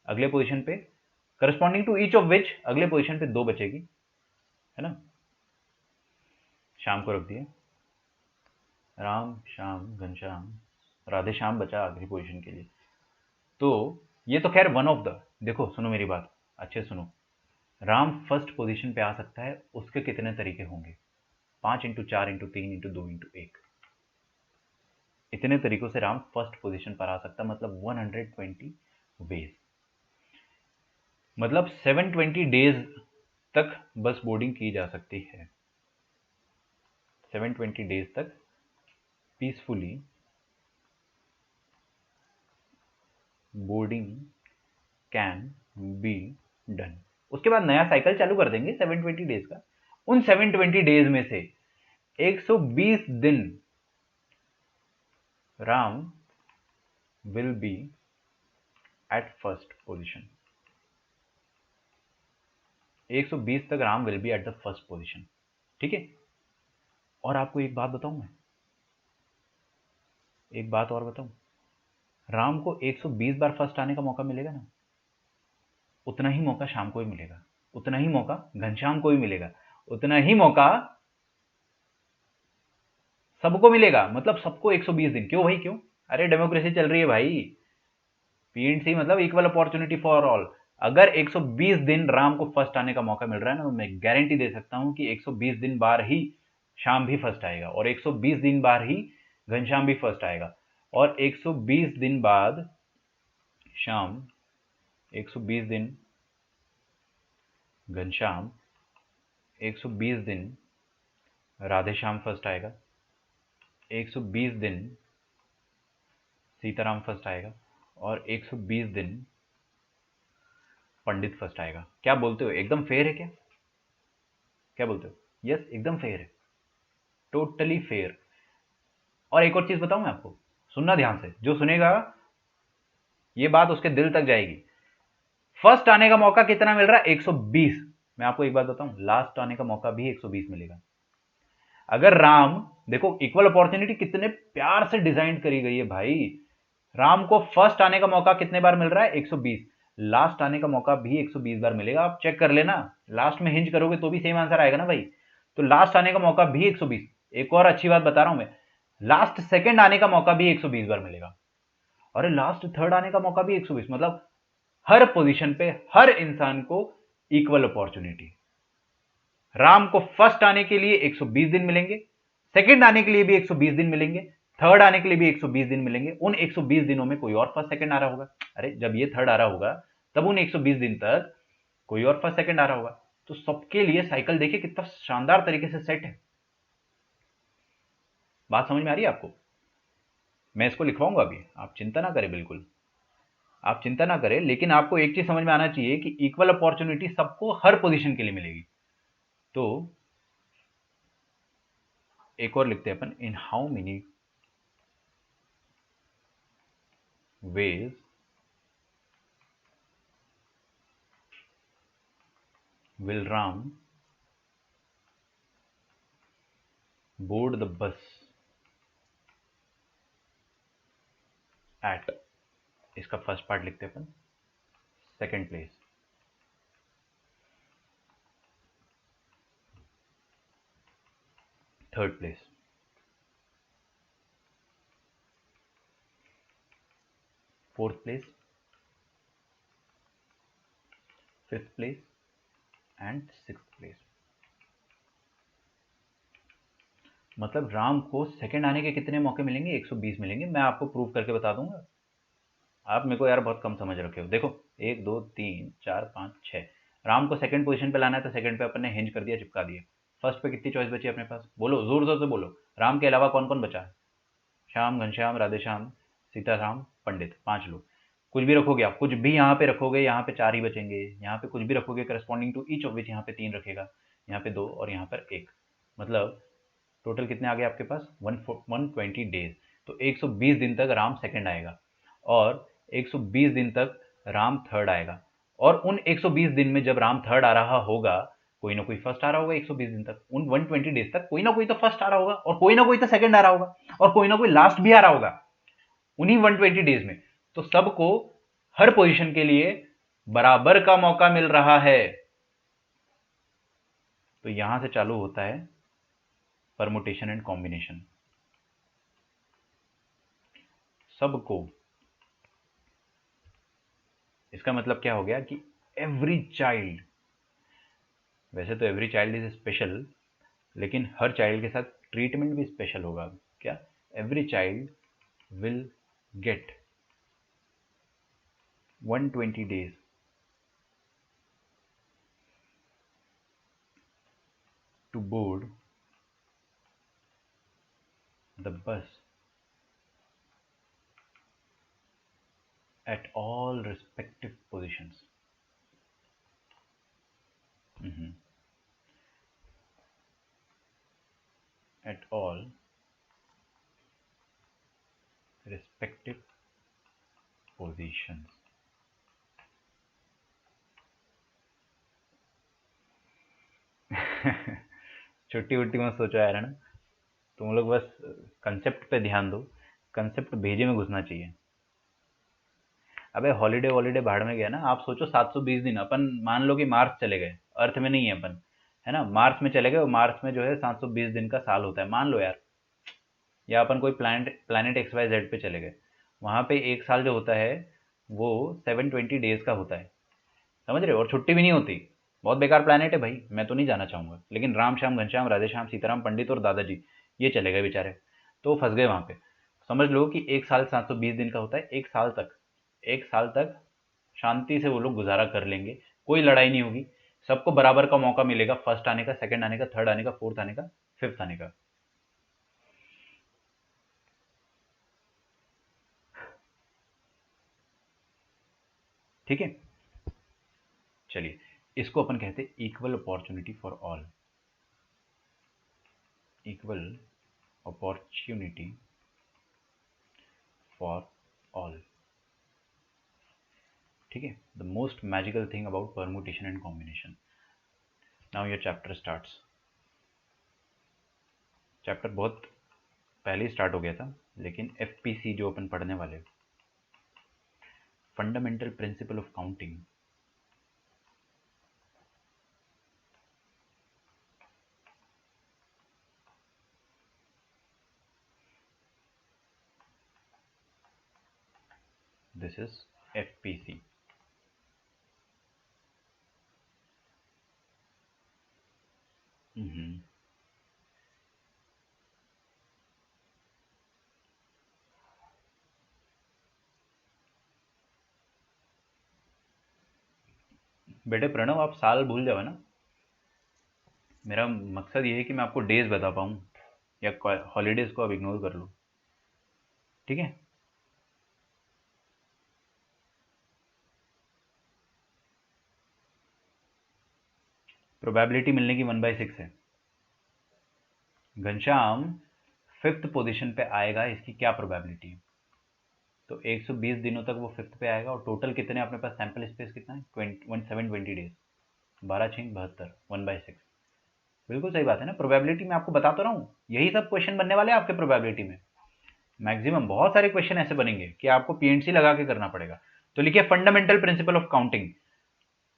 A: अगले पोजीशन पे corresponding to each of which अगले पोजीशन पे 2 बचेगी, है ना। श्याम को रख दिया, राम श्याम घनश्याम राधे श्याम बचा आखिरी पोजीशन के लिए। तो ये तो खैर वन ऑफ द, देखो सुनो मेरी बात अच्छे सुनो, राम फर्स्ट पोजीशन पे आ सकता है, उसके कितने तरीके होंगे? 5 इंटू 4 इंटू 3 इंटू 2 इंटू 1, इतने तरीकों से राम फर्स्ट पोजीशन पर आ सकता है, मतलब 120 वेज। मतलब 720 डेज तक बस बोर्डिंग की जा सकती है। 720 डेज तक peacefully boarding can be done. उसके बाद नया साइकिल चालू कर देंगे 720 डेज का। उन 720 डेज में से 120 दिन Ram will be at first position. 120 तक Ram will be at the first position, ठीक है। और आपको एक बात बताऊं मैं, एक बात और बताऊं, राम को 120 बार फर्स्ट आने का मौका मिलेगा ना, उतना ही मौका शाम को ही मिलेगा, उतना ही मौका घनश्याम को ही मिलेगा, उतना ही मौका सबको मिलेगा। मतलब सबको 120 दिन। क्यों भाई क्यों? अरे डेमोक्रेसी चल रही है भाई, पीएनसी मतलब इक्वल अपॉर्चुनिटी फॉर ऑल। अगर 120 दिन राम को फर्स्ट आने का मौका मिल रहा है ना, तो मैं गारंटी दे सकता हूं कि 120 दिन बाद ही शाम भी फर्स्ट आएगा, और 120 दिन बाद ही घनश्याम भी फर्स्ट आएगा, और 120 दिन बाद शाम, 120 दिन घनश्याम, 120 दिन राधेश्याम फर्स्ट आएगा, 120 दिन सीताराम फर्स्ट आएगा, और 120 दिन पंडित फर्स्ट आएगा। क्या बोलते हो, एकदम फेयर है क्या? क्या बोलते हो? यस, एकदम फेयर है, टोटली फेयर। और एक और चीज बताऊं मैं आपको, सुनना ध्यान से, जो सुनेगा ये बात उसके दिल तक जाएगी। फर्स्ट आने का मौका कितना मिल रहा है? 120। मैं आपको एक बात बताऊं, लास्ट आने का मौका भी 120 मिलेगा। अगर राम, देखो इक्वल अपॉर्चुनिटी कितने प्यार से डिजाइन करी गई है भाई। राम को फर्स्ट आने का मौका कितने बार मिल रहा है? 120। लास्ट आने का मौका भी 120 बार मिलेगा। आप चेक कर लेना, लास्ट में हिंज करोगे तो भी सेम आंसर आएगा ना भाई। तो लास्ट आने का मौका भी 120। एक और अच्छी बात बता रहा हूं मैं, लास्ट सेकंड आने का मौका भी 120 बार मिलेगा। अरे लास्ट थर्ड आने का मौका भी 120, मतलब हर पोजीशन पे हर इंसान को इक्वल अपॉर्चुनिटी। राम को फर्स्ट आने के लिए 120 दिन मिलेंगे, सेकंड आने के लिए भी 120 दिन मिलेंगे, थर्ड आने के लिए भी 120 दिन मिलेंगे। उन 120 दिनों में कोई और फर्स्ट सेकंड आ रहा होगा। अरे जब ये थर्ड आ रहा होगा तब उन 120 दिन तक कोई और फर्स्ट सेकंड आ रहा होगा। तो सबके लिए साइकिल देखिए कितना शानदार तरीके से सेट है। बात समझ में आ रही है आपको? मैं इसको लिखवाऊंगा अभी, आप चिंता ना करें, बिल्कुल आप चिंता ना करें। लेकिन आपको एक चीज समझ में आना चाहिए कि इक्वल अपॉर्चुनिटी सबको हर पोजीशन के लिए मिलेगी। तो एक और लिखते हैं अपन, in how many ways will Ram board the bus at, इसका फर्स्ट पार्ट लिखते हैं अपन, second place, third place, fourth place, fifth place and sixth place. मतलब राम को सेकंड आने के कितने मौके मिलेंगे? 120 मिलेंगे। मैं आपको प्रूव करके बता दूंगा। आप मेरे को यार बहुत कम समझ रखे हो। देखो 1 2 3 4 5 6, राम को सेकंड पोजीशन पे लाना है तो सेकंड पे अपन ने हिंज कर दिया, चिपका दिया। फर्स्ट पे कितनी चॉइस बची अपने पास? बोलो, जोर जोर से बोलो। राम के अलावा कौन कौन बचा? श्याम, घनश्याम, राधेश्याम, सीताराम, पंडित, 5 लोग। कुछ भी रखोगे आप, कुछ भी यहाँ पे रखोगे, यहाँ पे 4 ही बचेंगे। यहाँ पे कुछ भी रखोगे corresponding to each of which, यहाँ पे 3 रखेगा, यहाँ पे 2 और यहाँ पर 1। मतलब टोटल कितने आ गए आपके पास? 120 डेज। तो 120 दिन तक राम सेकंड आएगा और 120 दिन तक राम थर्ड आएगा। और उन 120 दिन में जब राम थर्ड आ रहा होगा, कोई ना कोई फर्स्ट आ रहा होगा। 120 दिन तक, उन 120 डेज तक कोई ना कोई तो फर्स्ट आ रहा होगा और कोई ना कोई तो सेकंड आ रहा होगा और कोई ना कोई लास्ट भी आ रहा होगा उन्हीं 120 डेज में। तो सबको हर पोजीशन के लिए बराबर का मौका मिल रहा है। तो यहां से चालू होता है परमुटेशन एंड कॉम्बिनेशन। सबको, इसका मतलब क्या हो गया कि एवरी चाइल्ड, वैसे तो एवरी चाइल्ड इज स्पेशल, लेकिन हर चाइल्ड के साथ ट्रीटमेंट भी स्पेशल होगा। क्या? Every child will get 120 days to board the bus at all respective positions. At all respective positions. छुट्टी वुट्टी मत सोचो यार, है ना? तुम लोग बस कंसेप्ट पे ध्यान दो, कंसेप्ट भेजे में घुसना चाहिए। अबे हॉलीडे वॉलीडे भाड़ में गया ना। आप सोचो 720 दिन, अपन मान लो कि मार्स चले गए, अर्थ में नहीं है अपन, है ना, मार्स में चले गए। और मार्स में जो है 720 दिन का साल होता है, मान लो यार। या अपन कोई प्लानट XYZ पे चले गए, वहाँ पे एक साल जो होता है वो 720 डेज का होता है, समझ रहे हो? और छुट्टी भी नहीं होती। बहुत बेकार प्लानट है भाई, मैं तो नहीं जाना चाहूँगा। लेकिन राम श्याम घनश्याम राधेश्याम सीताराम पंडित और दादाजी ये चले गए बेचारे, तो फंस गए वहाँ पे। समझ लो कि एक साल 720 दिन का होता है। एक साल तक शांति से वो लोग गुजारा कर लेंगे, कोई लड़ाई नहीं होगी, सबको बराबर का मौका मिलेगा, फर्स्ट आने का, सेकंड आने का, थर्ड आने का, फोर्थ आने का, फिफ्थ आने का। ठीक है, चलिए इसको अपन कहते हैं equal opportunity for all. Equal opportunity for all. ठीक है, the most magical thing about permutation and combination. Now your chapter starts. Chapter बहुत पहले ही स्टार्ट हो गया था, लेकिन FPC जो अपन पढ़ने वाले, fundamental principle of counting. This is FPC. बेटे प्रणव, आप साल भूल जाओ ना। मेरा मकसद ये है कि मैं आपको डेज बता पाऊँ, या हॉलीडेज को आप इग्नोर कर लो, ठीक है। प्रोबेबिलिटी मिलने की 1/6 है। घनश्याम 5th पोजीशन पे आएगा, इसकी क्या प्रोबेबिलिटी है? तो 120 दिनों तक वो 5th पे आएगा, और टोटल कितने अपने पास सैंपल स्पेस कितना है? 720 डेज, 12×6 = 72, 1/6। बिल्कुल सही बात है ना। प्रोबेबिलिटी में आपको बता तो रहा हूँ, यही सब क्वेश्चन बनने वाले हैं आपके प्रोबेबिलिटी में। मैक्सिमम बहुत सारे क्वेश्चन ऐसे बनेंगे कि आपको पीएनसी लगा के करना पड़ेगा। तो लिखिए फंडामेंटल प्रिंसिपल ऑफ काउंटिंग।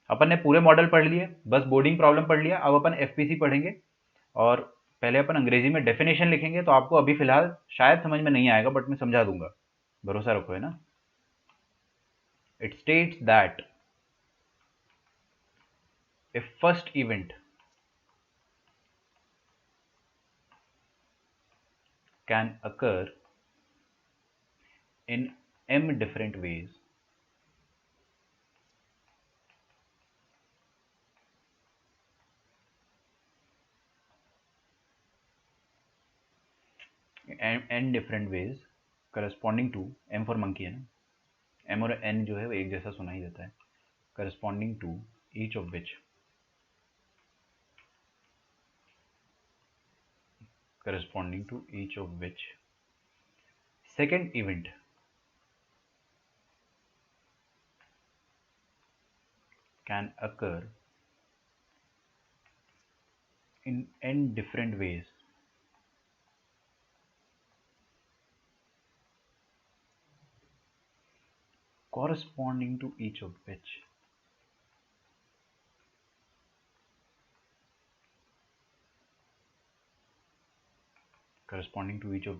A: अपन ने पूरे मॉडल पढ़ लिए, बस बोर्डिंग प्रॉब्लम पढ़ लिया। अब अपन एफपीसी पढ़ेंगे, और पहले अपन अंग्रेजी में डेफिनेशन लिखेंगे। तो आपको अभी फिलहाल शायद समझ में नहीं आएगा, बट मैं समझा दूंगा, भरोसा रखो, है ना। It states that if first event can occur in m different ways, n different ways corresponding to, m for monkey है ना, m और n जो है वो एक जैसा सुनाई देता है, corresponding to each of which second event can occur in n different ways corresponding to each of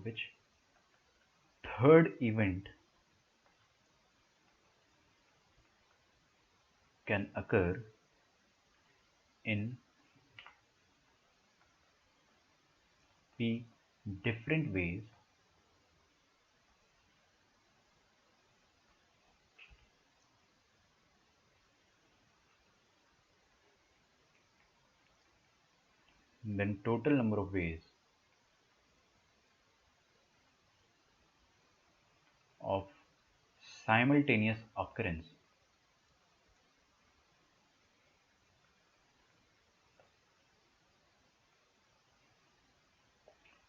A: which third event can occur in p different ways then total number of ways of simultaneous occurrence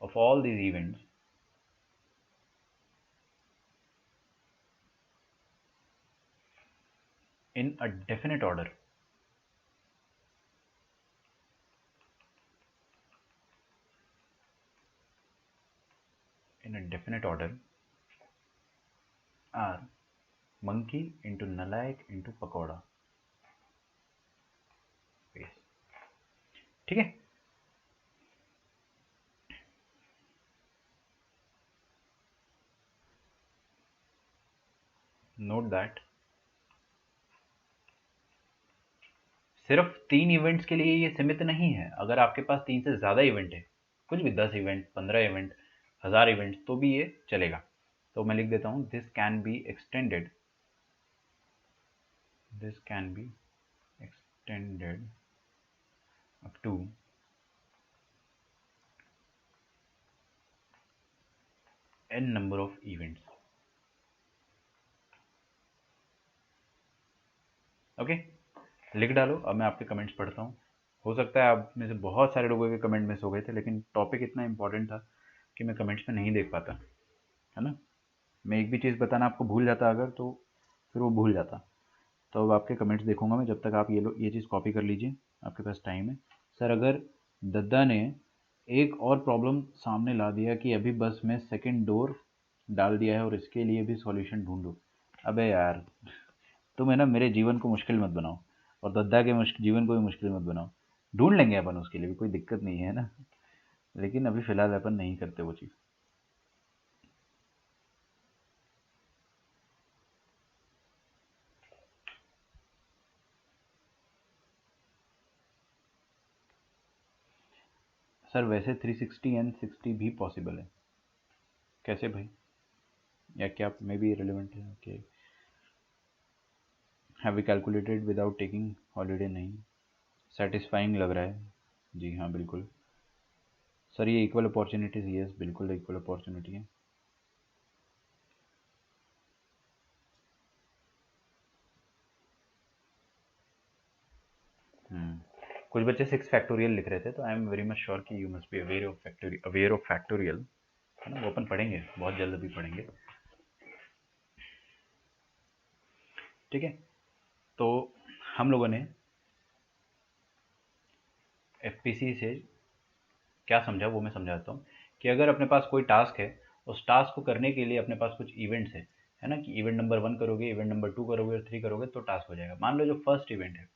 A: of all these events in a definite order are monkey into nalayak into pakoda ways, ठीक है। नोट दैट सिर्फ 3 इवेंट्स के लिए ये सीमित नहीं है। अगर आपके पास 3 से ज़्यादा इवेंट है, कुछ भी 10 इवेंट, 15 इवेंट, 1000 इवेंट, तो भी ये चलेगा। तो मैं लिख देता हूँ, this can be extended up to n number of events. Okay, लिख डालो। अब मैं आपके कमेंट्स पढ़ता हूँ। हो सकता है आप में से बहुत सारे लोगों के कमेंट मिस हो गए थे, लेकिन टॉपिक इतना इंपॉर्टेंट था कि मैं कमेंट्स में नहीं देख पाता, है ना। मैं एक भी चीज़ बताना आपको भूल जाता अगर, तो फिर वो भूल जाता। तो अब आपके कमेंट्स देखूंगा मैं, जब तक आप ये चीज़ कॉपी कर लीजिए, आपके पास टाइम है। सर, अगर दद्दा ने एक और प्रॉब्लम सामने ला दिया कि अभी बस मैं सेकंड डोर डाल दिया है और इसके लिए भी सॉल्यूशन ढूंढो, अबे यार तुम है ना मेरे जीवन को मुश्किल मत बनाओ और दद्दा के जीवन को भी मुश्किल मत बनाओ। ढूंढ लेंगे अपन, उसके लिए भी कोई दिक्कत नहीं है ना, लेकिन अभी फिलहाल अपन नहीं करते वो चीज़। सर वैसे 360 एंड 60 भी पॉसिबल है। कैसे भाई? या क्या मे बी रिलेवेंट है? Okay, have we calculated without taking holiday? नहीं। सेटिस्फाइंग लग रहा है। जी हाँ बिल्कुल सर, ये इक्वल अपॉर्चुनिटीज, यस बिल्कुल इक्वल अपॉर्चुनिटी है। कुछ बच्चे 6 फैक्टोरियल लिख रहे थे, तो I am very much sure कि you must be aware of factorial, है ना? वो अपन पढ़ेंगे, बहुत जल्द अभी पढ़ेंगे। ठीक है, तो हम लोगों ने एफपीसी से क्या समझा वो मैं समझाता हूँ कि अगर अपने पास कोई टास्क है, उस टास्क को करने के लिए अपने पास कुछ इवेंट्स है ना, कि इवेंट नंबर 1 करोगे, इवेंट नंबर 2 करोगे और 3 करोगे तो टास्क हो जाएगा। मान लो जो फर्स्ट इवेंट है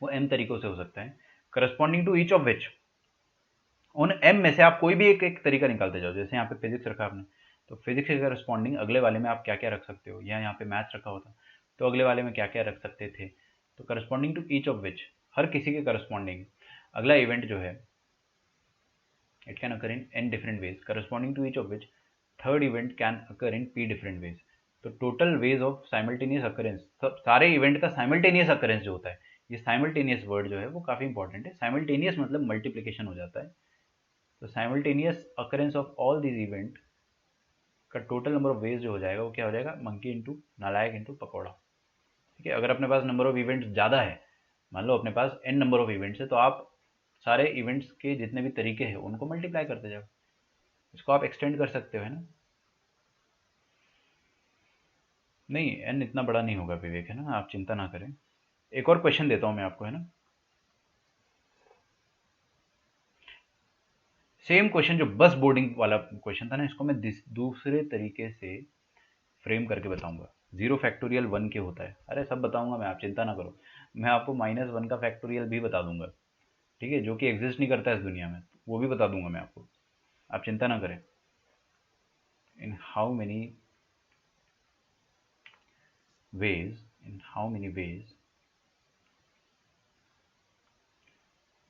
A: वो m तरीकों से हो सकता है, corresponding to each of which, उन m में से आप कोई भी एक तरीका निकालते जाओ। जैसे यहाँ पे फिजिक्स रखा आपने, तो फिजिक्स के करस्पॉन्डिंग अगले वाले में आप क्या क्या रख सकते हो, या यहाँ पे मैथ्स रखा होता तो अगले वाले में क्या क्या रख सकते थे। तो corresponding to each of which, हर किसी के करस्पॉन्डिंग अगला इवेंट जो है, it can occur in n different ways, corresponding to each of which third event can occur in p different ways। तो total ways of simultaneous occurrence, सब सारे इवेंट का साइमल्टेनियस अकरेंस जो होता है, ये साइमल्टेनियस वर्ड जो है वो काफ़ी इंपॉर्टेंट है। साइमल्टेनियस मतलब मल्टीप्लिकेशन हो जाता है, तो simultaneous occurrence of all these event का टोटल नंबर ऑफ वेज जो हो जाएगा वो क्या हो जाएगा, मंकी इंटू नालायक इंटू पकौड़ा। ठीक है, अगर अपने पास नंबर ऑफ इवेंट्स ज़्यादा है, मान लो अपने पास n नंबर ऑफ इवेंट्स है, तो आप सारे इवेंट्स के जितने भी तरीके हैं उनको मल्टीप्लाई करते जाओ, इसको आप एक्सटेंड कर सकते हो, है ना? नहीं, एन इतना बड़ा नहीं होगा विवेक, है ना, आप चिंता ना करें। एक और क्वेश्चन देता हूं मैं आपको, है ना, सेम क्वेश्चन जो बस बोर्डिंग वाला क्वेश्चन था ना, इसको मैं दूसरे तरीके से फ्रेम करके बताऊंगा। 0 फैक्टोरियल 1 के होता है, अरे सब बताऊंगा मैं, आप चिंता ना करो। मैं आपको -1 का फैक्टोरियल भी बता दूंगा, ठीक है, जो कि एग्जिस्ट नहीं करता है इस दुनिया में, वो भी बता दूंगा मैं आपको, आप चिंता ना करें। इन how many ways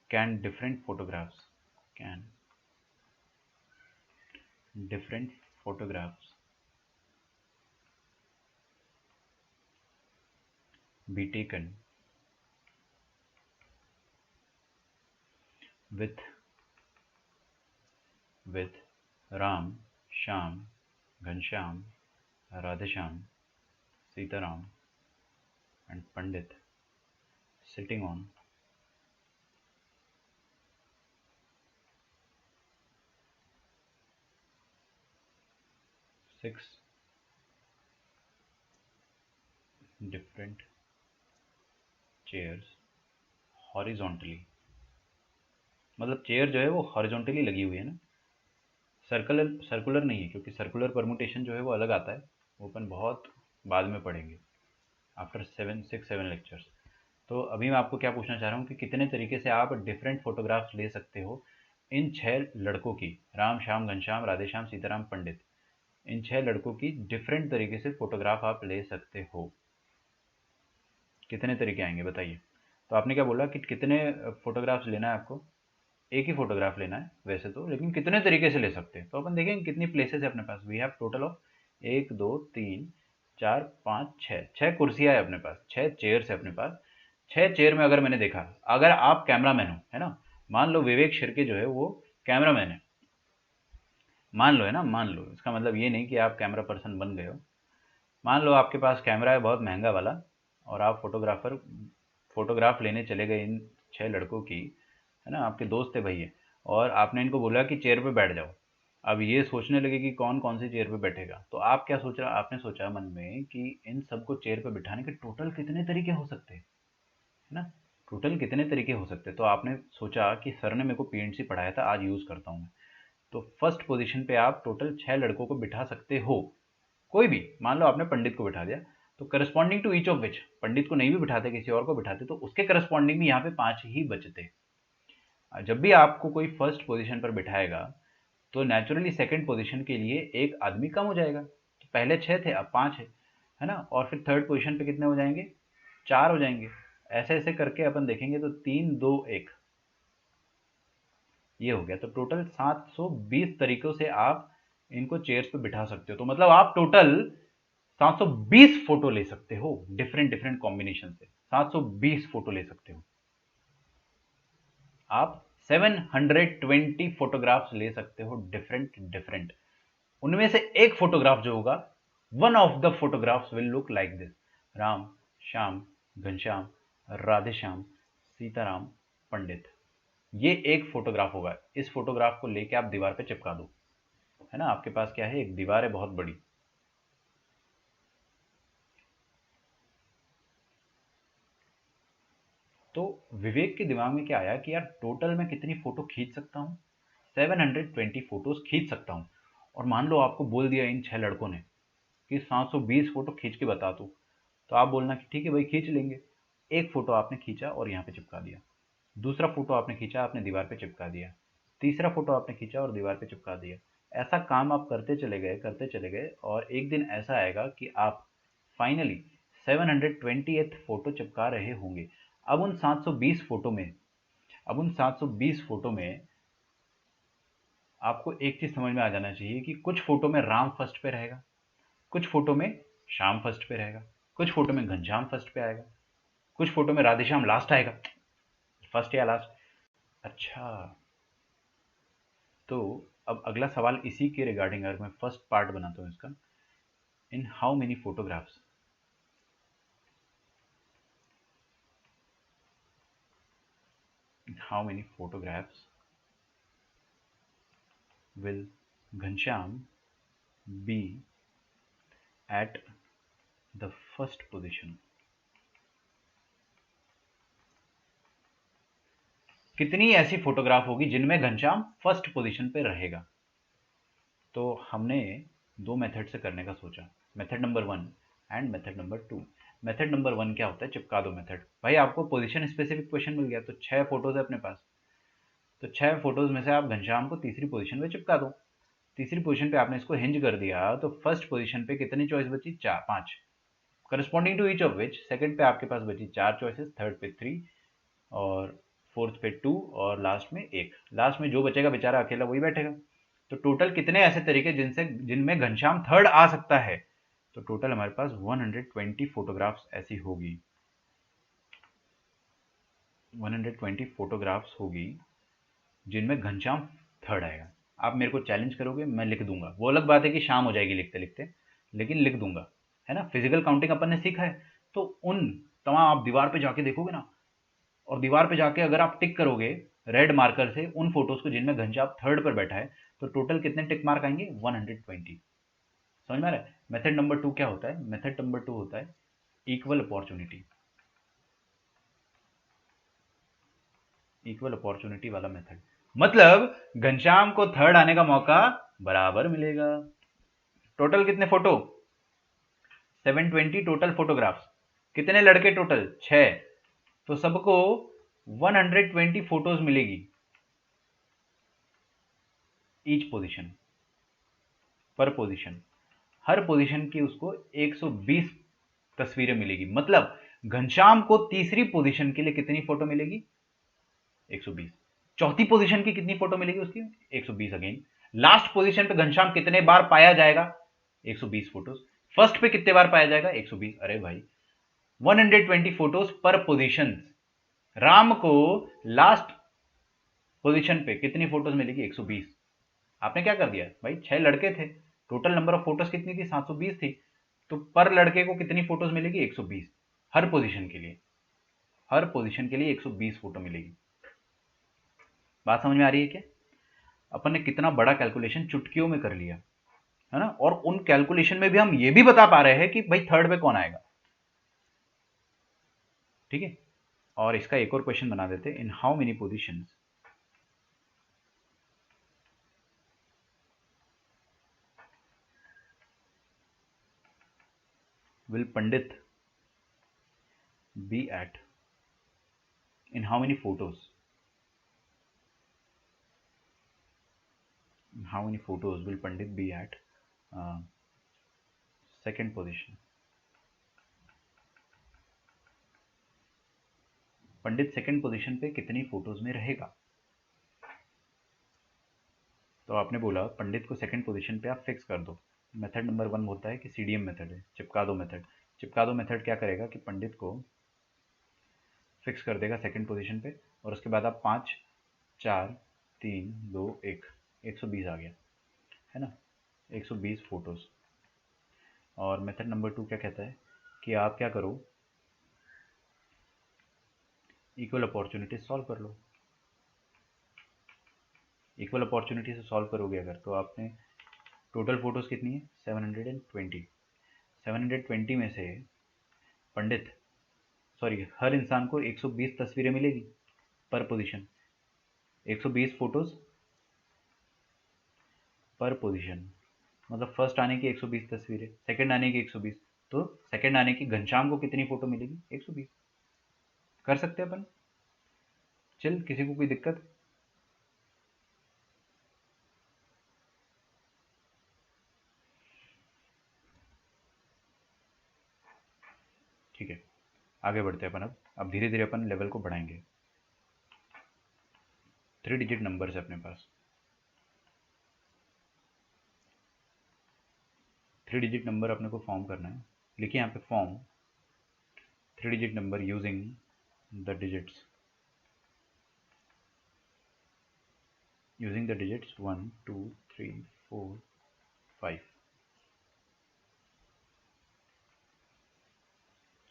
A: can different photographs be taken with Ram, Shyam, Ghanshyam, Radheshyam, Sitaram and Pandit sitting on 6 different chairs horizontally। मतलब चेयर जो है वो हॉरिजॉन्टली लगी हुई है ना, सर्कुलर नहीं है, क्योंकि सर्कुलर परमुटेशन जो है वो अलग आता है, वो अपन बहुत बाद में पढ़ेंगे, आफ्टर 6-7 लेक्चर्स। तो अभी मैं आपको क्या पूछना चाह रहा हूँ कि कितने तरीके से आप डिफरेंट फोटोग्राफ्स ले सकते हो इन 6 लड़कों की, राम श्याम घनश्याम राधेश्याम सीताराम पंडित, इन 6 लड़कों की डिफरेंट तरीके से फोटोग्राफ आप ले सकते हो। कितने तरीके आएंगे बताइए? तो आपने क्या बोला कि कितने फोटोग्राफ्स लेना है आपको? एक ही फोटोग्राफ लेना है वैसे तो, लेकिन कितने तरीके से ले सकते हैं, तो अपन देखेंगे कितनी प्लेसेस है अपने पास। वी हैव टोटल ऑफ 1 2 3 4 5 6 कुर्सियाँ है अपने पास, 6 चेयर्स है अपने पास। 6 चेयर में अगर मैंने देखा, अगर आप कैमरामैन हो, है ना, मान लो विवेक शिर्के जो है वो कैमरामैन है, मान लो, है ना, मान लो, इसका मतलब ये नहीं कि आप कैमरा पर्सन बन गए हो। मान लो आपके पास कैमरा है बहुत महंगा वाला, और आप फोटोग्राफ लेने चले गए इन 6 लड़कों की, है ना, आपके दोस्त थे भैया, और आपने इनको बोला कि चेयर पे बैठ जाओ। अब ये सोचने लगे कि कौन कौन सी चेयर पे बैठेगा, तो आप क्या सोच रहे, आपने सोचा मन में कि इन सबको चेयर पे बिठाने के टोटल कितने तरीके हो सकते हैं, है ना, टोटल कितने तरीके हो सकते हैं। तो आपने सोचा कि सर ने मेरे को पीएनसी पढ़ाया था, आज यूज़ करता हूँ मैं। तो फर्स्ट पोजीशन पे आप टोटल 6 लड़कों को बिठा सकते हो, कोई भी, मान लो आपने पंडित को बिठा दिया, तो corresponding to each of which, Pandit को नहीं भी बिठाते किसी और को बिठाते तो उसके करस्पॉन्डिंग भी यहाँ पे 5 ही बचते। जब भी आपको कोई फर्स्ट पोजीशन पर बिठाएगा तो नेचुरली सेकंड पोजीशन के लिए एक आदमी कम हो जाएगा। तो पहले 6 थे, अब 5 है ना। और फिर थर्ड पोजीशन पे कितने हो जाएंगे, 4 हो जाएंगे। ऐसे ऐसे करके अपन देखेंगे तो 3 2 1 ये हो गया। तो टोटल 720 तरीकों से आप इनको चेयर्स पे बिठा सकते हो। तो मतलब आप टोटल 720 फोटो ले सकते हो डिफरेंट डिफरेंट कॉम्बिनेशन से। 720 फोटो ले सकते हो आप। 720 फोटोग्राफ्स ले सकते हो डिफरेंट डिफरेंट। उनमें से एक फोटोग्राफ जो होगा, one of the photographs will look like this. Ram, Shyam, Ghanshyam, Radhe Shyam, Sitaram, Pandit. ये एक फोटोग्राफ होगा। इस फोटोग्राफ को लेके आप दीवार पे चिपका दो, है ना। आपके पास क्या है, एक दीवार है बहुत बड़ी। तो विवेक के दिमाग में क्या आया कि यार टोटल मैं कितनी फोटो खींच सकता हूँ, 720 फोटोज खींच सकता हूँ। और मान लो आपको बोल दिया इन 6 लड़कों ने कि 720 फोटो खींच के बता दो, तो आप बोलना कि ठीक है भाई खींच लेंगे। एक फोटो आपने खींचा और यहाँ पे चिपका दिया, दूसरा फोटो आपने खींचा, आपने दीवार पे चिपका दिया, तीसरा फोटो आपने खींचा और दीवार पे चिपका दिया। ऐसा काम आप करते चले गए करते चले गए, और एक दिन ऐसा आएगा कि आप फाइनली 720th फोटो चिपका रहे होंगे। अब उन 720 फोटो में अब उन 720 फोटो में आपको एक चीज समझ में आ जाना चाहिए कि कुछ फोटो में राम फर्स्ट पे रहेगा, कुछ फोटो में श्याम फर्स्ट पे रहेगा, कुछ फोटो में घनश्याम फर्स्ट पे आएगा, कुछ फोटो में राधेश्याम लास्ट आएगा। फर्स्ट या लास्ट। अच्छा, तो अब अगला सवाल इसी के रिगार्डिंग, अगर मैं फर्स्ट पार्ट बनाता हूँ इसका, इन how many photographs how many photographs will Ghanshyam be at the first position? कितनी ऐसी फोटोग्राफ होगी जिनमें घनश्याम फर्स्ट पोजीशन पे रहेगा? तो हमने दो मेथड से करने का सोचा, method number 1 and method number 2। Method number 1 क्या होता है, चिपका दो मेथड। भाई आपको पोजीशन स्पेसिफिक क्वेश्चन मिल गया, तो 6 फोटोज है अपने पास, तो 6 फोटोज में से आप घनश्याम को तीसरी पोजीशन पे चिपका दो। तीसरी पोजीशन पे आपने इसको हिंज कर दिया, तो फर्स्ट पोजीशन पे कितनी चॉइस बची, 4 5, corresponding to each of which. Second पे आपके पास बची 4 चॉइसेस, थर्ड पे 3, और फोर्थ पे 2, और लास्ट में 1। लास्ट में जो बचेगा बेचारा अकेला वही बैठेगा। तो टोटल कितने ऐसे तरीके जिनमें घनश्याम थर्ड आ सकता है? तो टोटल हमारे पास 120 फोटोग्राफ्स ऐसी होगी, 120 फोटोग्राफ्स होगी जिनमें घनश्याम थर्ड आएगा। आप मेरे को चैलेंज करोगे, मैं लिख दूंगा। वो अलग बात है कि शाम हो जाएगी लिखते लिखते, लेकिन लिख दूंगा, है ना। फिजिकल काउंटिंग अपन ने सीखा है। तो उन तमाम आप दीवार पे जाके देखोगे ना, और दीवार पे जाके अगर आप टिक करोगे रेड मार्कर से उन फोटोज को जिनमें घनश्याम थर्ड पर बैठा है, तो टोटल कितने टिक मार्क आएंगे, 120। समझ में आ रहा है? मेथड नंबर 2 क्या होता है? मेथड नंबर 2 होता है इक्वल अपॉर्चुनिटी, इक्वल अपॉर्चुनिटी वाला मेथड। मतलब घनश्याम को थर्ड आने का मौका बराबर मिलेगा। टोटल कितने फोटो, 720 टोटल फोटोग्राफ्स। कितने लड़के टोटल, 6। तो सबको 120 फोटोज मिलेगी ईच पोजीशन, पर पोजीशन। हर पोजीशन की उसको 120 तस्वीरें मिलेगी। मतलब घनश्याम को तीसरी पोजीशन के लिए कितनी फोटो मिलेगी, 120। चौथी पोजीशन की कितनी फोटो मिलेगी उसकी, 120 अगेन। लास्ट पोजीशन पे घनश्याम कितने बार पाया जाएगा, 120 फोटोज। फर्स्ट पे कितने बार पाया जाएगा, 120। अरे भाई 120 फोटोज पर पोजीशन। राम को लास्ट पोजीशन पे कितनी फोटोज मिलेगी, 120। आपने क्या कर दिया भाई, 6 लड़के थे, टोटल नंबर ऑफ फोटोज कितनी थी, 720 थी। तो पर लड़के को कितनी फोटोज मिलेगी, 120। हर पोजीशन के लिए, हर पोजीशन के लिए 120 फोटो मिलेगी। बात समझ में आ रही है क्या? अपन ने कितना बड़ा कैलकुलेशन चुटकियों में कर लिया, है ना। और उन कैलकुलेशन में भी हम ये भी बता पा रहे हैं कि भाई थर्ड पे कौन आएगा। ठीक है, और इसका एक और क्वेश्चन बना देते, इन how many positions will Pandit be at? In how many photos? In how many photos will Pandit be at second position? Pandit second position पे कितनी फोटोज में रहेगा? तो आपने बोला पंडित को सेकंड पोजीशन पे आप फिक्स कर दो। मेथड नंबर 1 होता है कि सीडीएम मेथड है, चिपका दो मेथड। चिपका दो मेथड क्या करेगा कि पंडित को फिक्स कर देगा सेकंड पोजीशन पे, और उसके बाद आप 5 4 3 2 1 120 आ गया, है ना, 120 फोटोज। और मेथड नंबर 2 क्या कहता है कि आप क्या करो, इक्वल अपॉर्चुनिटी सॉल्व कर लो। इक्वल अपॉर्चुनिटी से सॉल्व करोगे अगर, तो आपने टोटल फोटोज कितनी है 720। 720 में से पंडित हर इंसान को 120 तस्वीरें मिलेगी पर पोजीशन, 120 फोटोज पर पोजीशन, मतलब फर्स्ट आने की 120 तस्वीरें, सेकंड आने की 120, तो सेकंड आने की घनश्याम को कितनी फोटो मिलेगी 120। कर सकते हैं अपन, चल किसी को कोई दिक्कत? ठीक है, आगे बढ़ते हैं अपन। अब धीरे धीरे अपन लेवल को बढ़ाएंगे। 3 डिजिट नंबर है अपने पास, 3 डिजिट नंबर अपने को फॉर्म करना है। लिखिए यहाँ पे form 3 digit number using the digits 1 2 3 4 5।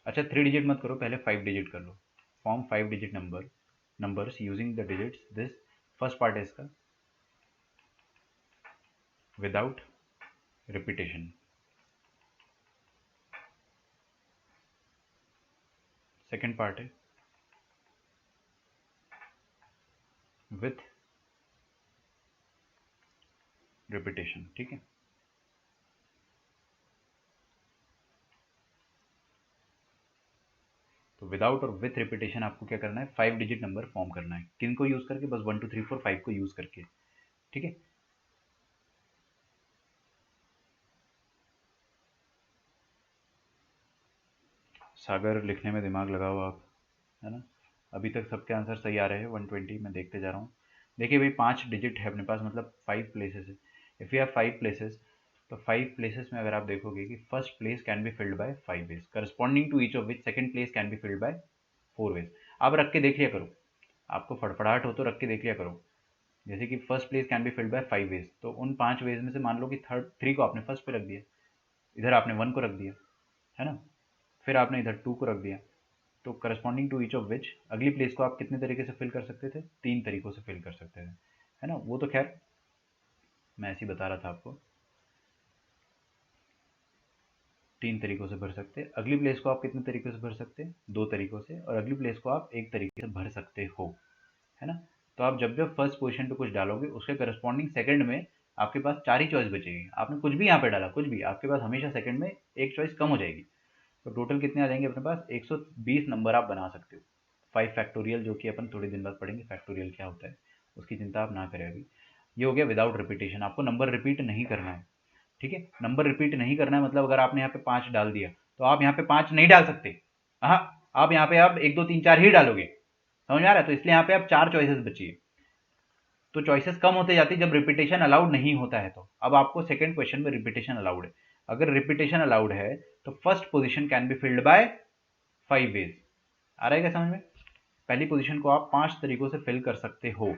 A: अच्छा 3 डिजिट मत करो, पहले 5 डिजिट कर लो। Form 5 digit numbers using the digits this. First part है इसका विदाउट रिपीटेशन, सेकेंड पार्ट है विथ रिपीटेशन। ठीक है, तो विदाउट और विथ रिपीटेशन आपको क्या करना है, 5 डिजिट नंबर फॉर्म करना है। किन को यूज करके? बस 1 2 3 4 5 को यूज करके। ठीक है, सागर लिखने में दिमाग लगाओ आप, है ना। अभी तक सबके आंसर सही आ रहे हैं, 120 मैं देखते जा रहा हूँ। देखिए भाई 5 डिजिट है अपने पास, मतलब 5 प्लेसेस है। इफ़ यू हैव 5 प्लेसेस, तो 5 प्लेसेस में अगर आप देखोगे कि first place can be filled by 5 ways corresponding to each of which second place can be filled by 4 ways. आप रख के देख लिया करो, आपको फड़फड़ाहट हो तो रख के देख लिया करो। जैसे कि first place can be filled by 5 ways, तो उन 5 वेज में से मान लो कि 3 को आपने फर्स्ट पे रख दिया, इधर आपने 1 को रख दिया, है ना, फिर आपने इधर 2 को रख दिया, तो corresponding to each of which अगली प्लेस को आप कितने तरीके से फिल कर सकते थे, 3 तरीकों से फिल कर सकते थे, है ना। वो तो खैर मैं ऐसे ही बता रहा था आपको, 3 तरीकों से भर सकते। अगली प्लेस को आप कितने तरीकों से भर सकते हैं, 2 तरीकों से, और अगली प्लेस को आप 1 तरीके से भर सकते हो, है ना। तो आप जब जब फर्स्ट पोजीशन पे कुछ डालोगे, उसके करस्पॉन्डिंग सेकंड में आपके पास 4 ही चॉइस बचेगी। आपने कुछ भी यहाँ पे डाला, कुछ भी, आपके पास हमेशा सेकंड में एक चॉइस कम हो जाएगी। तो टोटल कितने आ जाएंगे अपने पास, 120 नंबर आप बना सकते हो। 5 फैक्टोरियल, जो कि अपन थोड़ी दिन बाद पढ़ेंगे फैक्टोरियल क्या होता है, उसकी चिंता आप ना करें अभी। ये हो गया विदाउट रिपीटेशन, आपको नंबर रिपीट नहीं करना है। ठीक है, नंबर रिपीट नहीं करना है, मतलब अगर आपने यहाँ पे 5 डाल दिया तो आप यहाँ पे 5 नहीं डाल सकते। हाँ, आप यहाँ पे आप 1 2 3 4 ही डालोगे, समझ में आ रहा है। तो इसलिए यहाँ पे आप 4 चॉइसेस बची है, तो चॉइसेस कम होते जाती है जब रिपीटेशन अलाउड नहीं होता है। तो अब आपको सेकंड क्वेश्चन में रिपीटेशन अलाउड है। अगर रिपीटेशन अलाउड है तो first position can be filled by 5 ways. आ रहा है क्या समझ में? पहली पोजीशन को आप 5 तरीकों से फिल कर सकते हो,